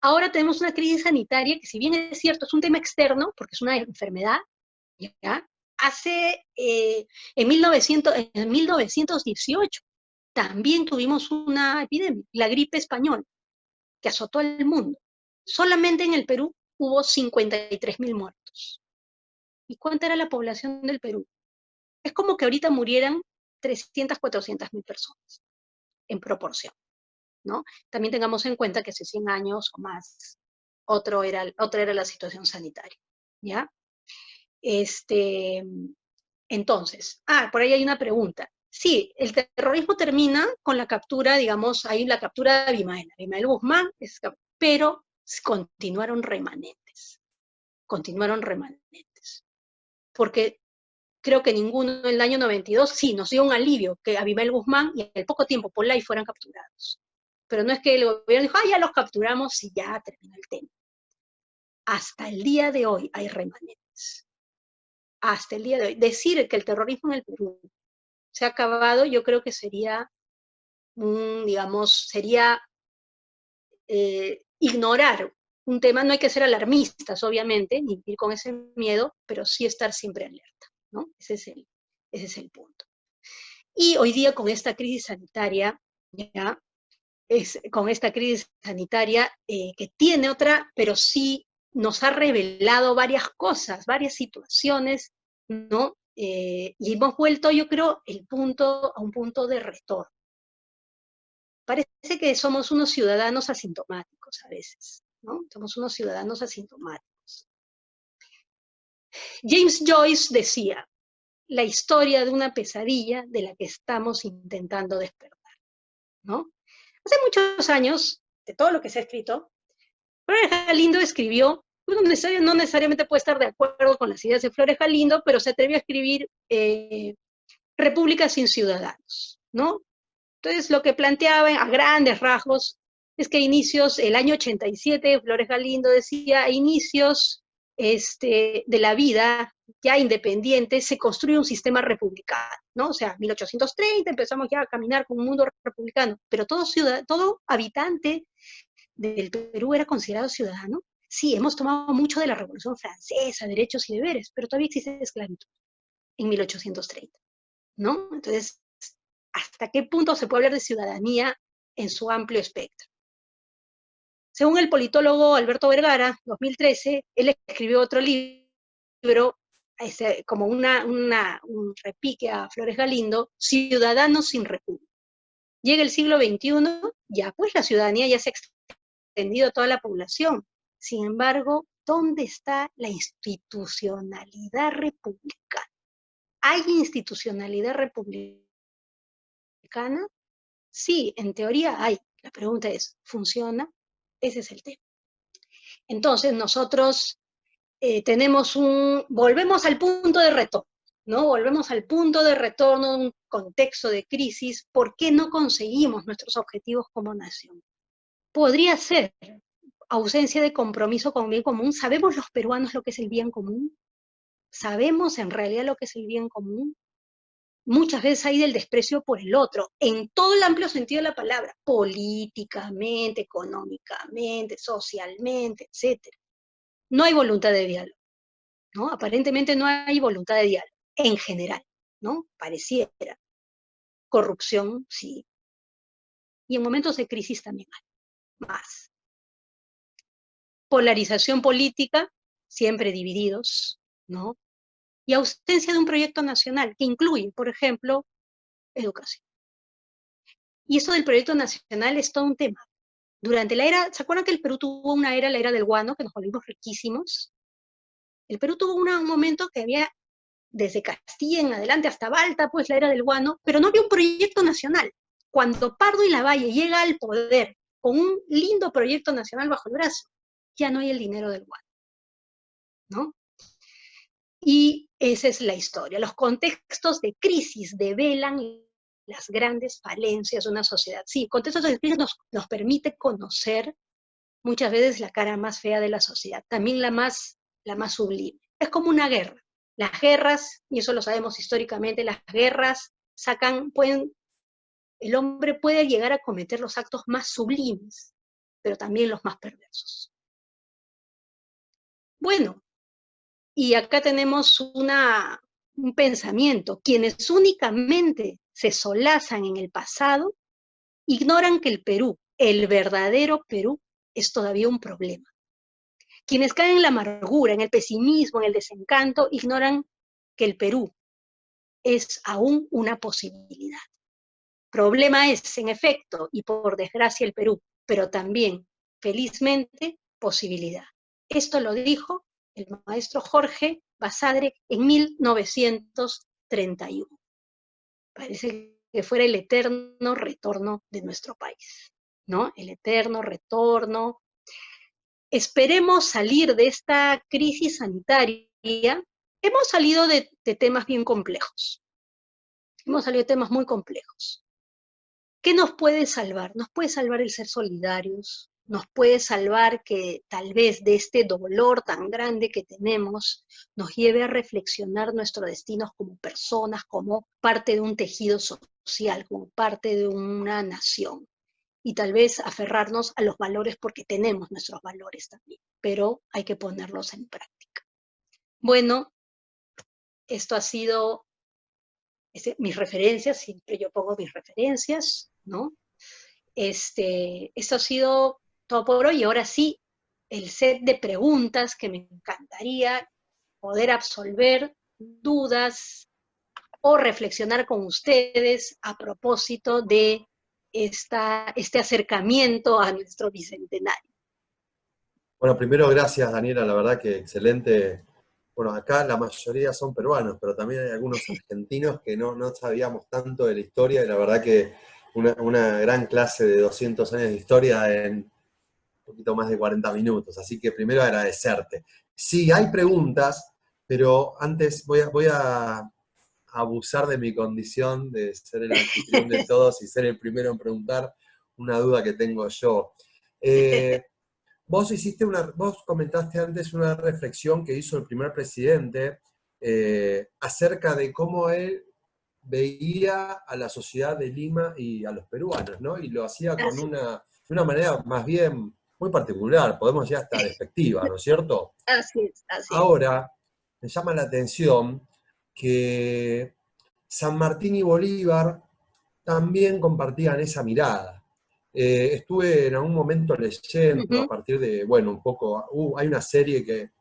Speaker 1: Ahora tenemos una crisis sanitaria que, si bien es cierto, es un tema externo, porque es una enfermedad, ¿ya? En 1918 también tuvimos una epidemia, la gripe española, que azotó al mundo. Solamente en el Perú hubo 53.000 muertos. ¿Y cuánta era la población del Perú? Es como que ahorita murieran 300, 400.000 personas, en proporción, ¿no? También tengamos en cuenta que hace 100 años o más, otra era la situación sanitaria, ¿ya? Entonces, por ahí hay una pregunta. Sí, el terrorismo termina con la captura, digamos, ahí la captura de Abimael Guzmán, pero continuaron remanentes, porque creo que ninguno en el año 92, sí, nos dio un alivio que Abimael Guzmán y al poco tiempo Pollay fueran capturados, pero no es que el gobierno dijo, ya los capturamos y ya terminó el tema. Hasta el día de hoy hay remanentes. Hasta el día de hoy. Decir que el terrorismo en el Perú se ha acabado, yo creo que sería, ignorar un tema. No hay que ser alarmistas, obviamente, ni ir con ese miedo, pero sí estar siempre alerta, ¿no? Ese es el punto. Y hoy día con esta crisis sanitaria, que tiene otra, pero sí nos ha revelado varias cosas, varias situaciones, ¿no? Y hemos vuelto, yo creo, a un punto de retorno. Parece que somos unos ciudadanos asintomáticos a veces, ¿no? Somos unos ciudadanos asintomáticos. James Joyce decía, la historia de una pesadilla de la que estamos intentando despertar, ¿no? Hace muchos años, de todo lo que se ha escrito, Flores Galindo escribió, no necesariamente puede estar de acuerdo con las ideas de Flores Galindo, pero se atrevió a escribir República sin ciudadanos, ¿no? Entonces, lo que planteaba a grandes rasgos es que el año 87, Flores Galindo decía, a inicios de la vida ya independiente, se construye un sistema republicano, ¿no? O sea, 1830 empezamos ya a caminar con un mundo republicano, pero todo habitante del Perú era considerado ciudadano. Sí, hemos tomado mucho de la Revolución Francesa, derechos y deberes, pero todavía existe esclavitud en 1830, ¿no? Entonces, ¿hasta qué punto se puede hablar de ciudadanía en su amplio espectro? Según el politólogo Alberto Vergara, 2013, él escribió otro libro, como un repique a Flores Galindo, Ciudadanos sin República. Llega el siglo XXI, ya pues la ciudadanía ya se ha extendido a toda la población. Sin embargo, ¿dónde está la institucionalidad republicana? ¿Hay institucionalidad republicana? Sí, en teoría hay. La pregunta es, ¿funciona? Ese es el tema. Entonces, nosotros volvemos al punto de retorno, ¿no? Volvemos al punto de retorno de un contexto de crisis. ¿Por qué no conseguimos nuestros objetivos como nación? Podría ser ausencia de compromiso con el bien común. ¿Sabemos los peruanos lo que es el bien común? ¿Sabemos en realidad lo que es el bien común? muchas veces hay del desprecio por el otro, en todo el amplio sentido de la palabra, políticamente, económicamente, socialmente, etcétera. No hay voluntad de diálogo, ¿no? Aparentemente no hay voluntad de diálogo, en general, ¿no? Pareciera. Corrupción, sí. Y en momentos de crisis también hay más. Polarización política, siempre divididos, ¿no? Y ausencia de un proyecto nacional que incluye, por ejemplo, educación. Y eso del proyecto nacional es todo un tema. Durante la era, ¿se acuerdan que el Perú tuvo una era, la era del guano, que nos volvimos riquísimos? El Perú tuvo un momento que había, desde Castilla en adelante hasta Balta, pues la era del guano, pero no había un proyecto nacional. Cuando Pardo y Lavalle llega al poder con un lindo proyecto nacional bajo el brazo, ya no hay el dinero del guano, ¿no? Y esa es la historia. Los contextos de crisis develan las grandes falencias de una sociedad. Sí, contextos de crisis nos permite conocer muchas veces la cara más fea de la sociedad, también la más sublime. Es como una guerra. Las guerras, y eso lo sabemos históricamente, las guerras el hombre puede llegar a cometer los actos más sublimes, pero también los más perversos. Bueno, y acá tenemos un pensamiento. Quienes únicamente se solazan en el pasado, ignoran que el Perú, el verdadero Perú, es todavía un problema. Quienes caen en la amargura, en el pesimismo, en el desencanto, ignoran que el Perú es aún una posibilidad. Problema es, en efecto, y por desgracia el Perú, pero también, felizmente, posibilidad. Esto lo dijo el maestro Jorge Basadre en 1931. Parece que fuera el eterno retorno de nuestro país, ¿no? El eterno retorno. Esperemos salir de esta crisis sanitaria. Hemos salido de temas bien complejos. Hemos salido de temas muy complejos. ¿Qué nos puede salvar? Nos puede salvar el ser solidarios, nos puede salvar que tal vez de este dolor tan grande que tenemos nos lleve a reflexionar nuestro destino como personas, como parte de un tejido social, como parte de una nación. Y tal vez aferrarnos a los valores porque tenemos nuestros valores también, pero hay que ponerlos en práctica. Bueno, esto ha sido mis referencias, siempre yo pongo mis referencias, ¿no? Esto ha sido todo por hoy. Ahora sí, el set de preguntas que me encantaría poder absolver, dudas o reflexionar con ustedes a propósito de este acercamiento a nuestro bicentenario.
Speaker 2: Bueno, primero gracias Daniela, la verdad que excelente. Bueno, acá la mayoría son peruanos, pero también hay algunos argentinos que no sabíamos tanto de la historia y la verdad que una gran clase de 200 años de historia en un poquito más de 40 minutos. Así que primero agradecerte. Sí, hay preguntas, pero antes voy a abusar de mi condición de ser el anfitrión de todos y ser el primero en preguntar una duda que tengo yo. Vos comentaste antes una reflexión que hizo el primer presidente acerca de cómo él veía a la sociedad de Lima y a los peruanos, ¿no? Y lo hacía con de una manera más bien muy particular, podemos decir hasta despectiva, ¿no es cierto?
Speaker 1: Así es, así es.
Speaker 2: Ahora, me llama la atención que San Martín y Bolívar también compartían esa mirada. Estuve en algún momento leyendo a partir de, bueno, un poco, hay una serie que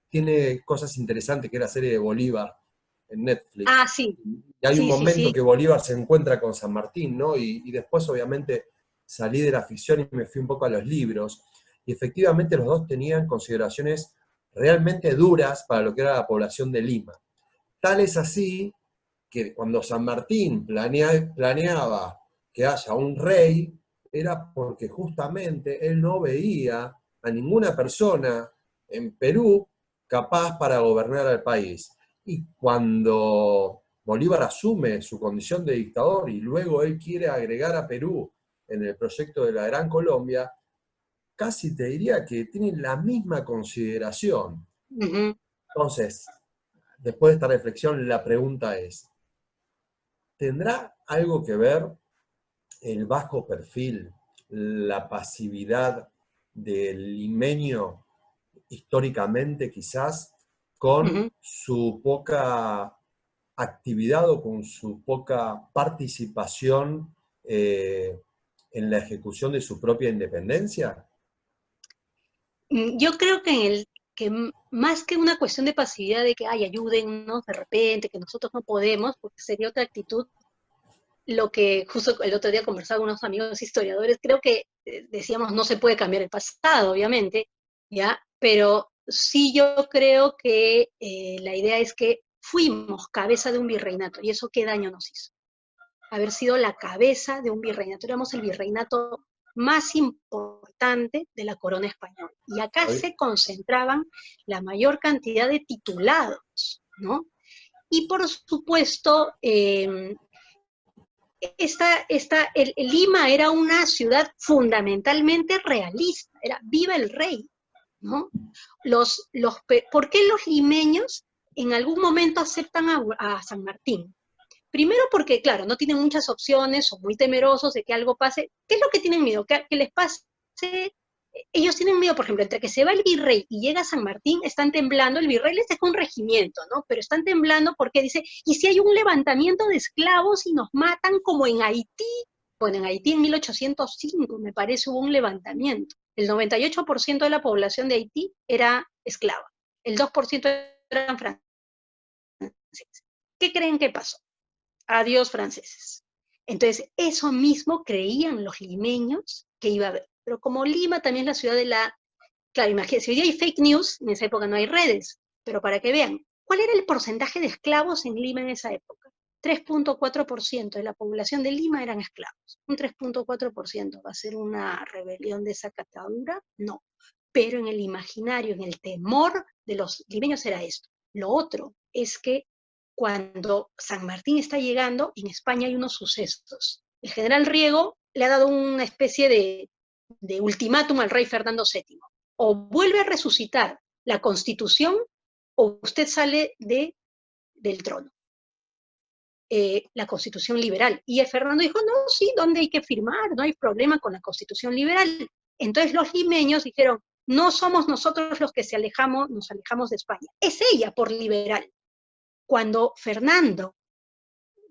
Speaker 2: tiene cosas interesantes, que es la serie de Bolívar en Netflix.
Speaker 1: Ah, sí.
Speaker 2: Y hay un
Speaker 1: Sí, sí,
Speaker 2: momento
Speaker 1: sí.
Speaker 2: que Bolívar se encuentra con San Martín, ¿no? Y después, obviamente, salí de la ficción y me fui un poco a los libros. Y efectivamente los dos tenían consideraciones realmente duras para lo que era la población de Lima. Tal es así que cuando San Martín planeaba que haya un rey, era porque justamente él no veía a ninguna persona en Perú capaz para gobernar al país. Y cuando Bolívar asume su condición de dictador y luego él quiere agregar a Perú en el proyecto de la Gran Colombia, casi te diría que tienen la misma consideración. Entonces, después de esta reflexión, la pregunta es, ¿tendrá algo que ver el bajo perfil, la pasividad del limeño históricamente quizás, con
Speaker 1: Ujú.
Speaker 2: su poca actividad o con su poca participación en la ejecución de su propia independencia?
Speaker 1: Yo creo que, más que una cuestión de pasividad de que, ay, ayúdennos de repente, que nosotros no podemos, porque sería otra actitud, lo que justo el otro día conversaba con unos amigos historiadores, creo que decíamos no se puede cambiar el pasado, obviamente, ¿ya? Pero sí yo creo que la idea es que fuimos cabeza de un virreinato, y eso qué daño nos hizo. Haber sido la cabeza de un virreinato, éramos el virreinato más importante de la corona española. Y acá
Speaker 2: Hoy,
Speaker 1: se concentraban la mayor cantidad de titulados, ¿no? Y por supuesto, Lima era una ciudad fundamentalmente realista, era viva el rey, ¿no? ¿Por qué los limeños en algún momento aceptan a San Martín? Primero porque, claro, no tienen muchas opciones, son muy temerosos de que algo pase. ¿Qué es lo que tienen miedo? Que les pase. Ellos tienen miedo, por ejemplo, entre que se va el virrey y llega San Martín, están temblando, el virrey les deja un regimiento, ¿no? Pero están temblando porque dice, ¿y si hay un levantamiento de esclavos y nos matan como en Haití? Bueno, en Haití en 1805, me parece, hubo un levantamiento. El 98% de la población de Haití era esclava. El 2% eran franceses. ¿Qué creen que pasó? Adiós franceses. Entonces, eso mismo creían los limeños que iba a haber. Pero como Lima también es la ciudad de la... Claro, imagínense, hoy hay fake news, en esa época no hay redes, pero para que vean, ¿cuál era el porcentaje de esclavos en Lima en esa época? 3,4% de la población de Lima eran esclavos. Un 3,4%. ¿Va a ser una rebelión de esa catadura? No. Pero en el imaginario, en el temor de los limeños era esto. Lo otro es que cuando San Martín está llegando, en España hay unos sucesos. El general Riego le ha dado una especie de ultimátum al rey Fernando VII. O vuelve a resucitar la Constitución o usted sale del trono. La Constitución liberal. Y el Fernando dijo, no, sí, ¿dónde hay que firmar? No hay problema con la Constitución liberal. Entonces los limeños dijeron, no somos nosotros los que nos alejamos de España. Es ella por liberal. Cuando Fernando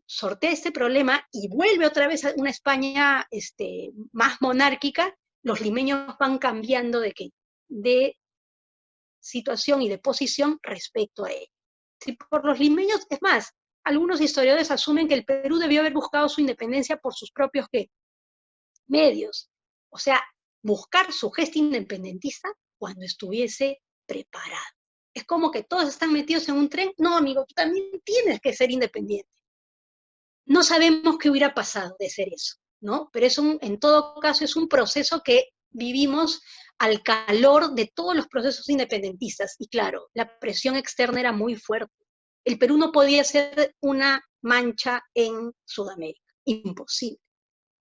Speaker 1: sortea este problema y vuelve otra vez a una España más monárquica, los limeños van cambiando de situación y de posición respecto a él. Si por los limeños, es más, algunos historiadores asumen que el Perú debió haber buscado su independencia por sus propios medios. O sea, buscar su gesto independentista cuando estuviese preparado. Es como que todos están metidos en un tren. No, amigo, tú también tienes que ser independiente. No sabemos qué hubiera pasado de ser eso, ¿no? Pero en todo caso es un proceso que vivimos al calor de todos los procesos independentistas. Y claro, la presión externa era muy fuerte. El Perú no podía ser una mancha en Sudamérica, imposible.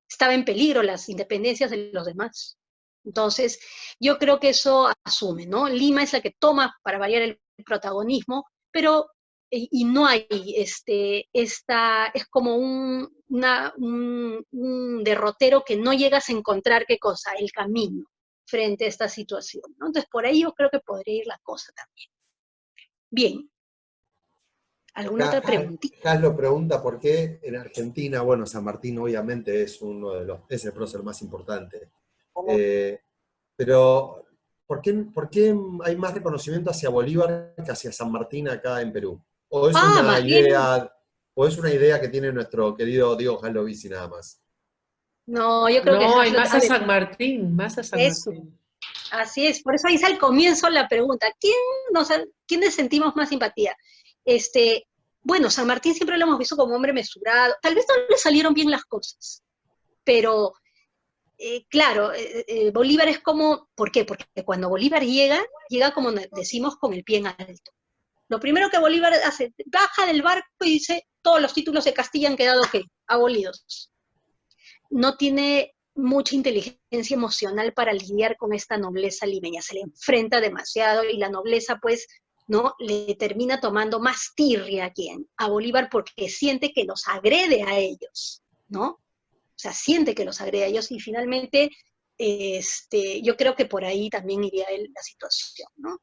Speaker 1: Estaba en peligro las independencias de los demás. Entonces, yo creo que eso asume, ¿no? Lima es la que toma, para variar, el protagonismo, pero y no hay es como un derrotero que no llegas a encontrar qué cosa, el camino frente a esta situación, ¿no? Entonces, por ahí yo creo que podría ir la cosa también. Bien, ¿alguna
Speaker 2: Acá
Speaker 1: otra preguntita?
Speaker 2: Haslo pregunta por qué en Argentina, bueno, San Martín obviamente es uno de es el prócer más importante, eh, pero por qué hay más reconocimiento hacia Bolívar que hacia San Martín acá en Perú? ¿O es
Speaker 1: Ah,
Speaker 2: una
Speaker 1: más bien,
Speaker 2: idea, o es una idea que tiene nuestro querido Diego Haslo Bici nada más?
Speaker 1: no, yo creo que
Speaker 3: No, hay
Speaker 1: Haslot,
Speaker 3: más
Speaker 1: a
Speaker 3: a
Speaker 1: ver,
Speaker 3: San Martín, más a San
Speaker 1: eso.
Speaker 3: Martín.
Speaker 1: Así es, por eso ahí está al comienzo la pregunta, ¿quiénes sentimos más simpatía? Este, bueno, San Martín siempre lo hemos visto como hombre mesurado, tal vez no le salieron bien las cosas, pero claro, Bolívar es como, ¿por qué? Porque cuando Bolívar llega como decimos con el pie en alto. Lo primero que Bolívar hace, baja del barco y dice, todos los títulos de Castilla han quedado ¿qué? Abolidos. No tiene mucha inteligencia emocional para lidiar con esta nobleza limeña, se le enfrenta demasiado y la nobleza pues ¿no? Le termina tomando más tirria a Bolívar porque siente que los agrede a ellos, ¿no? O sea, siente que los agrede a ellos y finalmente yo creo que por ahí también iría la situación, ¿no?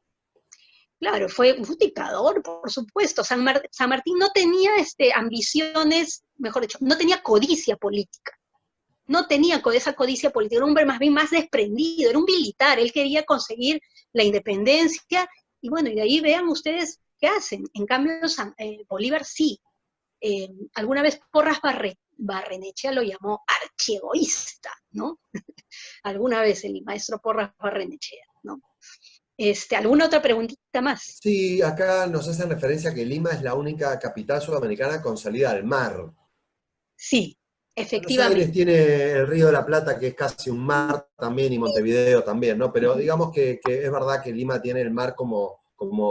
Speaker 1: Claro, fue un dictador, por supuesto. San Martín no tenía ambiciones, mejor dicho, no tenía codicia política. No tenía esa codicia política, era un hombre más bien más desprendido, era un militar, él quería conseguir la independencia, y bueno, y de ahí vean ustedes qué hacen. En cambio, Bolívar sí. Alguna vez Porras Barrenechea lo llamó archiegoísta, ¿no? Alguna vez el maestro Porras Barrenechea, ¿no? ¿Alguna otra preguntita más?
Speaker 2: Sí, acá nos hacen referencia a que Lima es la única capital sudamericana con salida al mar.
Speaker 1: Sí,
Speaker 2: Buenos Aires
Speaker 1: efectivamente.
Speaker 2: tiene el Río de la Plata, que es casi un mar también, y Montevideo también, ¿no? Pero digamos que es verdad que Lima tiene el mar como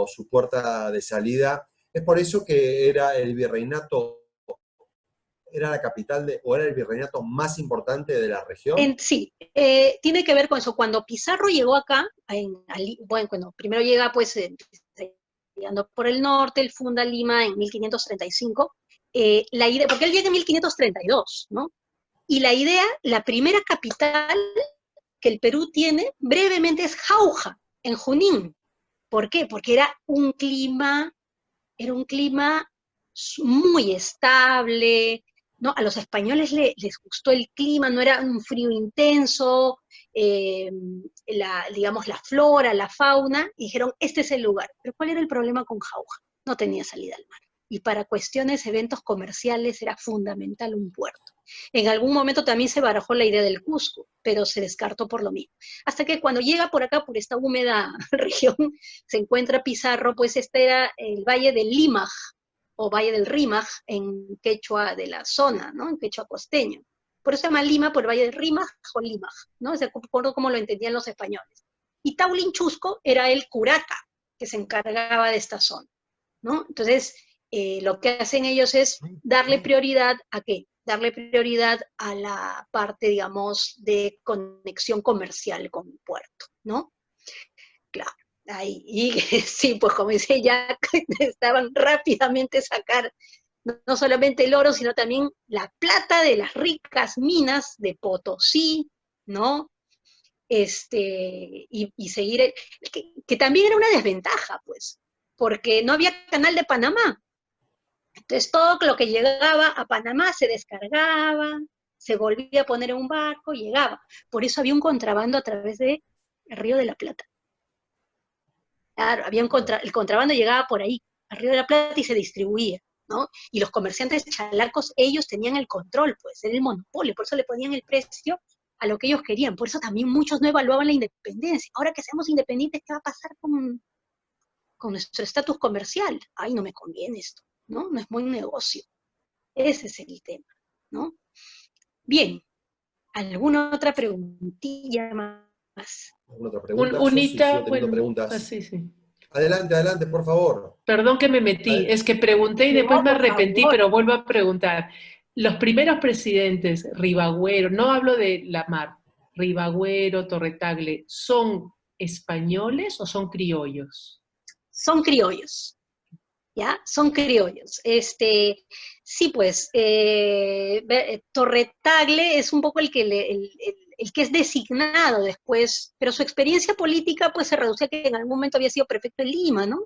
Speaker 2: su puerta de salida. Es por eso que era el virreinato, era la capital o era el virreinato más importante de la región.
Speaker 1: Sí, tiene que ver con eso. Cuando Pizarro llegó acá, bueno, primero llega pues llegando por el norte, él funda Lima en 1535, la idea, porque él llega en 1532, ¿no? Y la idea, la primera capital que el Perú tiene brevemente es Jauja, en Junín. ¿Por qué? Porque era un clima muy estable, ¿no? A los españoles les gustó el clima, no era un frío intenso, digamos, la flora, la fauna, y dijeron, este es el lugar. Pero ¿cuál era el problema con Jauja? No tenía salida al mar. Y para cuestiones, eventos comerciales, era fundamental un puerto. En algún momento también se barajó la idea del Cusco, pero se descartó por lo mismo. Hasta que cuando llega por acá, por esta húmeda región, se encuentra Pizarro, pues este era el valle del Limaj, o valle del Rímaj, en quechua de la zona, ¿no? En quechua costeño. Por eso se llama Lima, por el valle del Rímaj o Limaj, ¿no? De acuerdo como lo entendían los españoles. Y Taulinchusco era el curaca, que se encargaba de esta zona, ¿no? Entonces, lo que hacen ellos es darle prioridad ¿a qué? Darle prioridad a la parte, digamos, de conexión comercial con el puerto, ¿no? Claro. Ahí, y sí, pues como dice Jack, estaban rápidamente sacar no solamente el oro, sino también la plata de las ricas minas de Potosí, ¿no? Y seguir, que también era una desventaja, pues, porque no había canal de Panamá. Entonces todo lo que llegaba a Panamá se descargaba, se volvía a poner en un barco, llegaba. Por eso había un contrabando a través del Río de la Plata. Claro, el contrabando llegaba por ahí, al Río de la Plata, y se distribuía, ¿no? Y los comerciantes chalacos, ellos tenían el control, pues, era el monopolio, por eso le ponían el precio a lo que ellos querían. Por eso también muchos no evaluaban la independencia. Ahora que seamos independientes, ¿qué va a pasar con nuestro estatus comercial? Ay, no me conviene esto, ¿no? No es buen negocio. Ese es el tema, ¿no? Bien, ¿alguna otra preguntilla más?
Speaker 2: ¿Alguna otra pregunta? Yo sí,
Speaker 3: Unita,
Speaker 2: sigo teniendo
Speaker 3: bueno,
Speaker 2: preguntas.
Speaker 3: así sí.
Speaker 2: Adelante, adelante, por favor.
Speaker 3: Perdón que me metí, es que pregunté y después
Speaker 1: No,
Speaker 3: me
Speaker 1: por
Speaker 3: arrepentí,
Speaker 1: favor.
Speaker 3: pero vuelvo a preguntar. Los primeros presidentes, Ribagüero, no hablo de la mar, Ribagüero, Torretagle, ¿son españoles o son criollos?
Speaker 1: Son criollos, ¿ya? Son criollos. Sí, pues, Torretagle es un poco el que es designado después, pero su experiencia política pues se reduce a que en algún momento había sido prefecto de Lima, ¿no?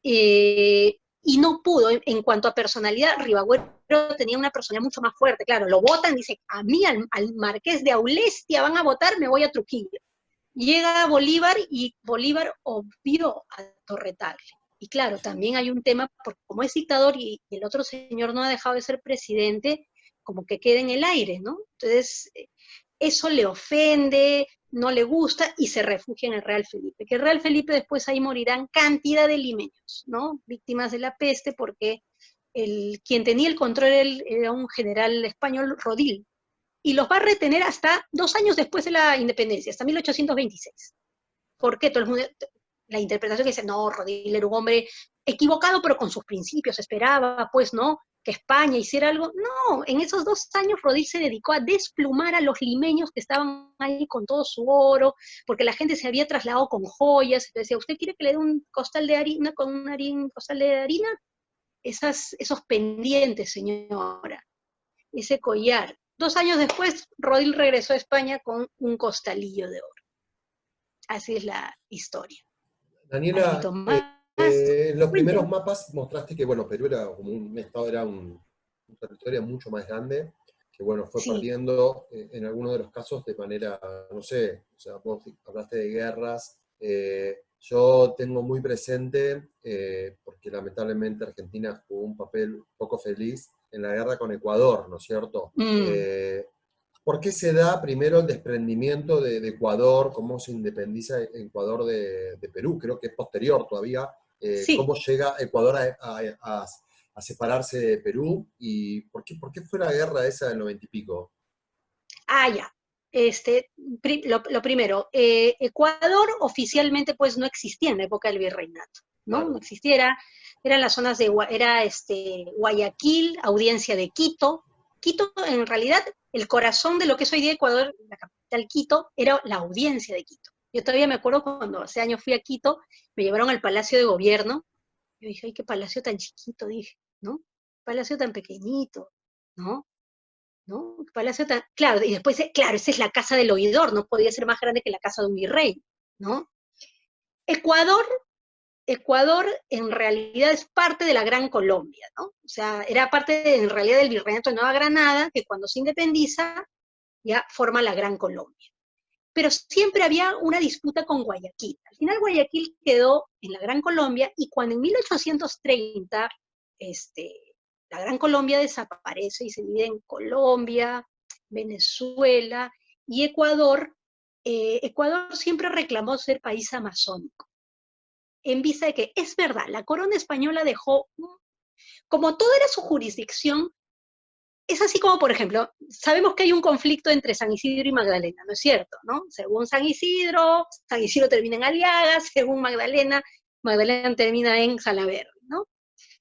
Speaker 1: Y no pudo, en cuanto a personalidad, Ribagüero tenía una personalidad mucho más fuerte, claro, lo votan, dice, a mí, al marqués de Aulestia van a votar, me voy a Trujillo. Llega Bolívar y Bolívar obvió a Torretagle. Y claro, también hay un tema, porque como es dictador y el otro señor no ha dejado de ser presidente, como que queda en el aire, ¿no? Entonces, eso le ofende, no le gusta y se refugia en el Real Felipe. Que el Real Felipe después ahí morirán cantidad de limeños, ¿no? Víctimas de la peste, porque quien tenía el control era un general español, Rodil, y los va a retener hasta 2 años después de la independencia, hasta 1826. ¿Por qué? Todo el mundo, la interpretación que dice, no, Rodil era un hombre equivocado, pero con sus principios, esperaba, pues, ¿no? que España hiciera algo. No, en esos 2 años Rodil se dedicó a desplumar a los limeños que estaban ahí con todo su oro, porque la gente se había trasladado con joyas. Entonces decía, ¿usted quiere que le dé un costal de harina con un costal de harina? Esos pendientes, señora, ese collar. 2 años después, Rodil regresó a España con un costalillo de oro. Así es la historia.
Speaker 2: Daniela,
Speaker 1: Tomás,
Speaker 2: en los primeros
Speaker 1: cuénteme.
Speaker 2: mapas mostraste que, bueno, Perú era como un estado, era un territorio mucho más grande, que, bueno, fue
Speaker 1: Sí,
Speaker 2: perdiendo en algunos de los casos de manera, no sé, o sea, vos hablaste de guerras, yo tengo muy presente, porque lamentablemente Argentina jugó un papel poco feliz en la guerra con Ecuador, ¿no es cierto?
Speaker 1: mm,
Speaker 2: ¿Por qué se da primero el desprendimiento de Ecuador? ¿Cómo se independiza Ecuador de Perú? Creo que es posterior todavía.
Speaker 1: sí.
Speaker 2: ¿Cómo llega Ecuador a separarse de Perú? ¿Y por qué fue la guerra esa del 90 y pico?
Speaker 1: Ya. Lo primero, Ecuador oficialmente pues no existía en la época del virreinato, ¿no? No
Speaker 2: Claro,
Speaker 1: existiera, eran las zonas de, era Guayaquil, Audiencia de Quito. Quito, en realidad, el corazón de lo que es hoy día Ecuador, la capital Quito, era la Audiencia de Quito. Yo todavía me acuerdo cuando hace años fui a Quito, me llevaron al Palacio de Gobierno. Yo dije, ay, qué palacio tan chiquito, dije, ¿no? Palacio tan pequeñito, ¿no? ¿No? Palacio tan, claro, y después, claro, esa es la casa del oidor, no podía ser más grande que la casa de un virrey, ¿no? Ecuador, Ecuador en realidad es parte de la Gran Colombia, ¿no? O sea, era parte en realidad del virreinato de Nueva Granada, que cuando se independiza ya forma la Gran Colombia. Pero siempre había una disputa con Guayaquil. Al final Guayaquil quedó en la Gran Colombia y cuando en 1830 la Gran Colombia desaparece y se divide en Colombia, Venezuela y Ecuador, Ecuador siempre reclamó ser país amazónico, en vista de que es verdad, la corona española dejó, como todo era su jurisdicción, es así como, por ejemplo, sabemos que hay un conflicto entre San Isidro y Magdalena, ¿no es cierto? ¿No? Según San Isidro termina en Aliaga, según Magdalena, Magdalena termina en Salaverry, ¿no?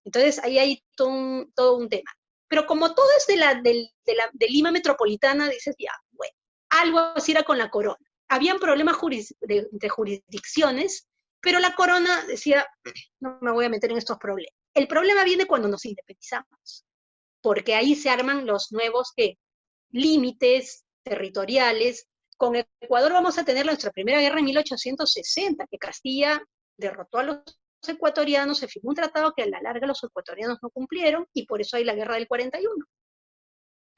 Speaker 1: Entonces ahí hay todo un tema. Pero como todo es de Lima metropolitana, dices, ya, bueno, algo así era con la corona. Habían problemas entre jurisdicciones, pero la corona decía, no me voy a meter en estos problemas. El problema viene cuando nos independizamos, porque ahí se arman los nuevos límites territoriales. Con Ecuador vamos a tener nuestra primera guerra en 1860, que Castilla derrotó a los ecuatorianos, se firmó un tratado que a la larga los ecuatorianos no cumplieron y por eso hay la guerra del 41.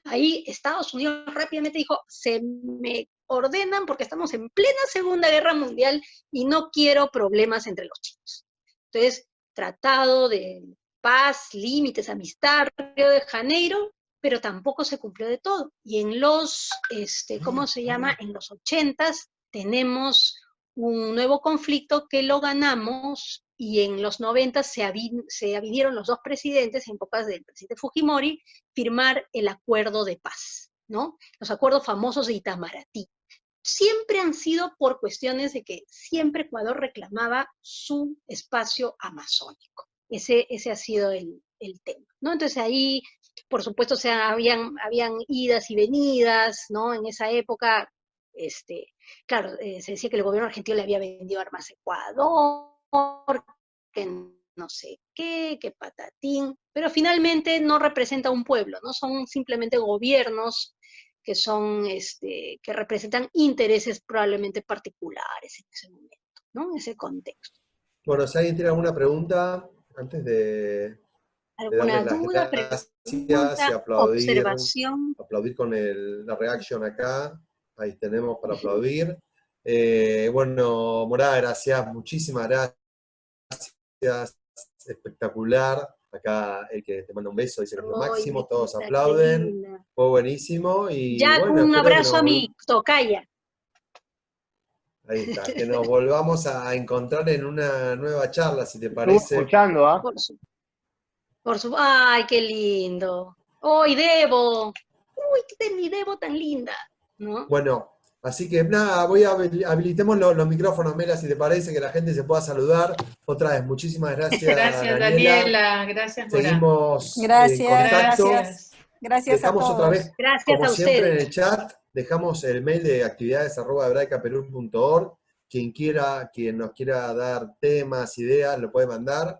Speaker 1: Ahí Estados Unidos rápidamente dijo, se me ordenan porque estamos en plena Segunda Guerra Mundial y no quiero problemas entre los chinos. Entonces, tratado de paz, límites, amistad, Río de Janeiro, pero tampoco se cumplió de todo. Y en los, ¿cómo se llama? En los 80s tenemos un nuevo conflicto que lo ganamos y en los 90 se avinieron los dos presidentes, en épocas del presidente Fujimori, firmar el acuerdo de paz, ¿no? Los acuerdos famosos de Itamaraty. Siempre han sido por cuestiones de que siempre Ecuador reclamaba su espacio amazónico. Ese ha sido el tema, ¿no? Entonces ahí, por supuesto, o sea, habían idas y venidas, ¿no? En esa época, claro, se decía que el gobierno argentino le había vendido armas a Ecuador, que no sé qué, que patatín, pero finalmente no representa un pueblo, ¿no? Son simplemente gobiernos que son, que representan intereses probablemente particulares en ese momento, ¿no? En ese contexto.
Speaker 2: Bueno, si alguien tiene alguna pregunta, antes de darles
Speaker 1: ¿Alguna
Speaker 2: las
Speaker 1: duda,
Speaker 2: gracias y
Speaker 1: pregunta, observación?
Speaker 2: aplaudir con la reaction acá, ahí tenemos para aplaudir. Bueno, Morada, gracias, muchísimas gracias, espectacular. Acá el que te manda un beso dice que es lo
Speaker 1: Ay,
Speaker 2: máximo, todos
Speaker 1: Betita, qué
Speaker 2: aplauden,
Speaker 1: linda.
Speaker 2: fue buenísimo y
Speaker 1: Ya
Speaker 2: bueno,
Speaker 1: un
Speaker 2: espero que
Speaker 1: abrazo a mi tocaya.
Speaker 2: ahí está, que nos volvamos a encontrar en una nueva charla, si te
Speaker 4: Estuvo
Speaker 2: parece.
Speaker 4: escuchando, ¿ah?
Speaker 1: Ay, qué lindo. ¡Ay, Debo! ¡Uy, qué mi Debo tan linda! ¿No?
Speaker 2: Bueno, Así que nada, habilitemos los micrófonos, Mela, si te parece, que la gente se pueda saludar. Otra vez, muchísimas gracias,
Speaker 3: Gracias, Daniela. Gracias, Mora.
Speaker 2: Seguimos en
Speaker 4: Gracias,
Speaker 2: contacto.
Speaker 4: gracias. Gracias a
Speaker 2: Dejamos otra
Speaker 4: todos.
Speaker 2: vez,
Speaker 1: Gracias
Speaker 2: como
Speaker 1: a
Speaker 2: siempre, en
Speaker 1: ustedes.
Speaker 2: el chat, dejamos el mail de actividades@hebraicaperú.org. Quien nos quiera dar temas, ideas, lo puede mandar.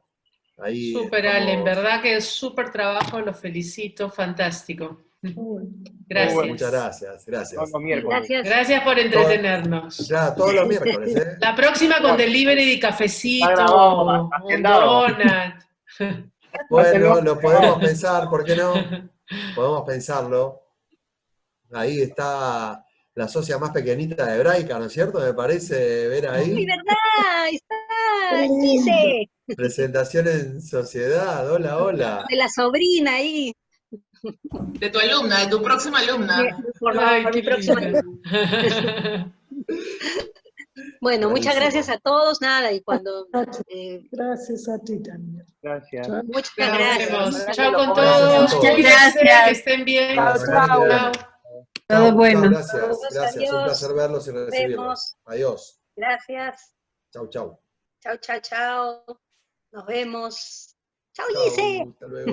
Speaker 2: Ahí
Speaker 3: Súper, Ale, en verdad que es súper trabajo, los felicito, fantástico. Gracias.
Speaker 2: Bueno, muchas gracias, gracias.
Speaker 5: Todos los miércoles.
Speaker 1: Gracias.
Speaker 3: Gracias por entretenernos.
Speaker 2: Claro, todos los miércoles, ¿eh?
Speaker 3: La próxima con delivery de
Speaker 5: Está
Speaker 3: cafecito,
Speaker 5: grabado,
Speaker 3: un
Speaker 5: agendado.
Speaker 3: donut.
Speaker 2: Bueno, lo podemos pensar, ¿por qué no? Podemos pensarlo. Ahí está la socia más pequeñita de Hebraica, ¿no es cierto? Me parece ver
Speaker 1: ¡Uy,
Speaker 2: ahí.
Speaker 1: verdad! Está Gise,
Speaker 2: Presentación en sociedad, hola, hola.
Speaker 1: de la sobrina ahí.
Speaker 6: De tu alumna, de tu próxima alumna.
Speaker 3: Ay,
Speaker 1: Mi
Speaker 3: qué
Speaker 1: próxima.
Speaker 3: linda.
Speaker 1: Bueno, muchas
Speaker 2: Buenísimo.
Speaker 1: gracias a todos, nada, y cuando...
Speaker 7: Gracias a ti también.
Speaker 5: Gracias.
Speaker 1: muchas
Speaker 3: Nos
Speaker 1: gracias.
Speaker 3: vemos. Chao con
Speaker 2: Gracias a
Speaker 3: todos.
Speaker 2: todos.
Speaker 3: Cuídense,
Speaker 4: Gracias.
Speaker 3: que estén bien.
Speaker 4: Chao,
Speaker 3: Chao.
Speaker 4: chao.
Speaker 2: Todo
Speaker 4: bueno.
Speaker 2: Gracias,
Speaker 1: Adiós,
Speaker 2: gracias. Un
Speaker 1: adiós.
Speaker 2: placer verlos y
Speaker 1: Nos
Speaker 2: recibirlos.
Speaker 1: vemos.
Speaker 2: Adiós.
Speaker 1: Gracias.
Speaker 2: Chau, chau.
Speaker 1: Chao, chao, chao. Nos vemos. Chao,
Speaker 2: Chau,
Speaker 1: Gise.
Speaker 2: hasta luego.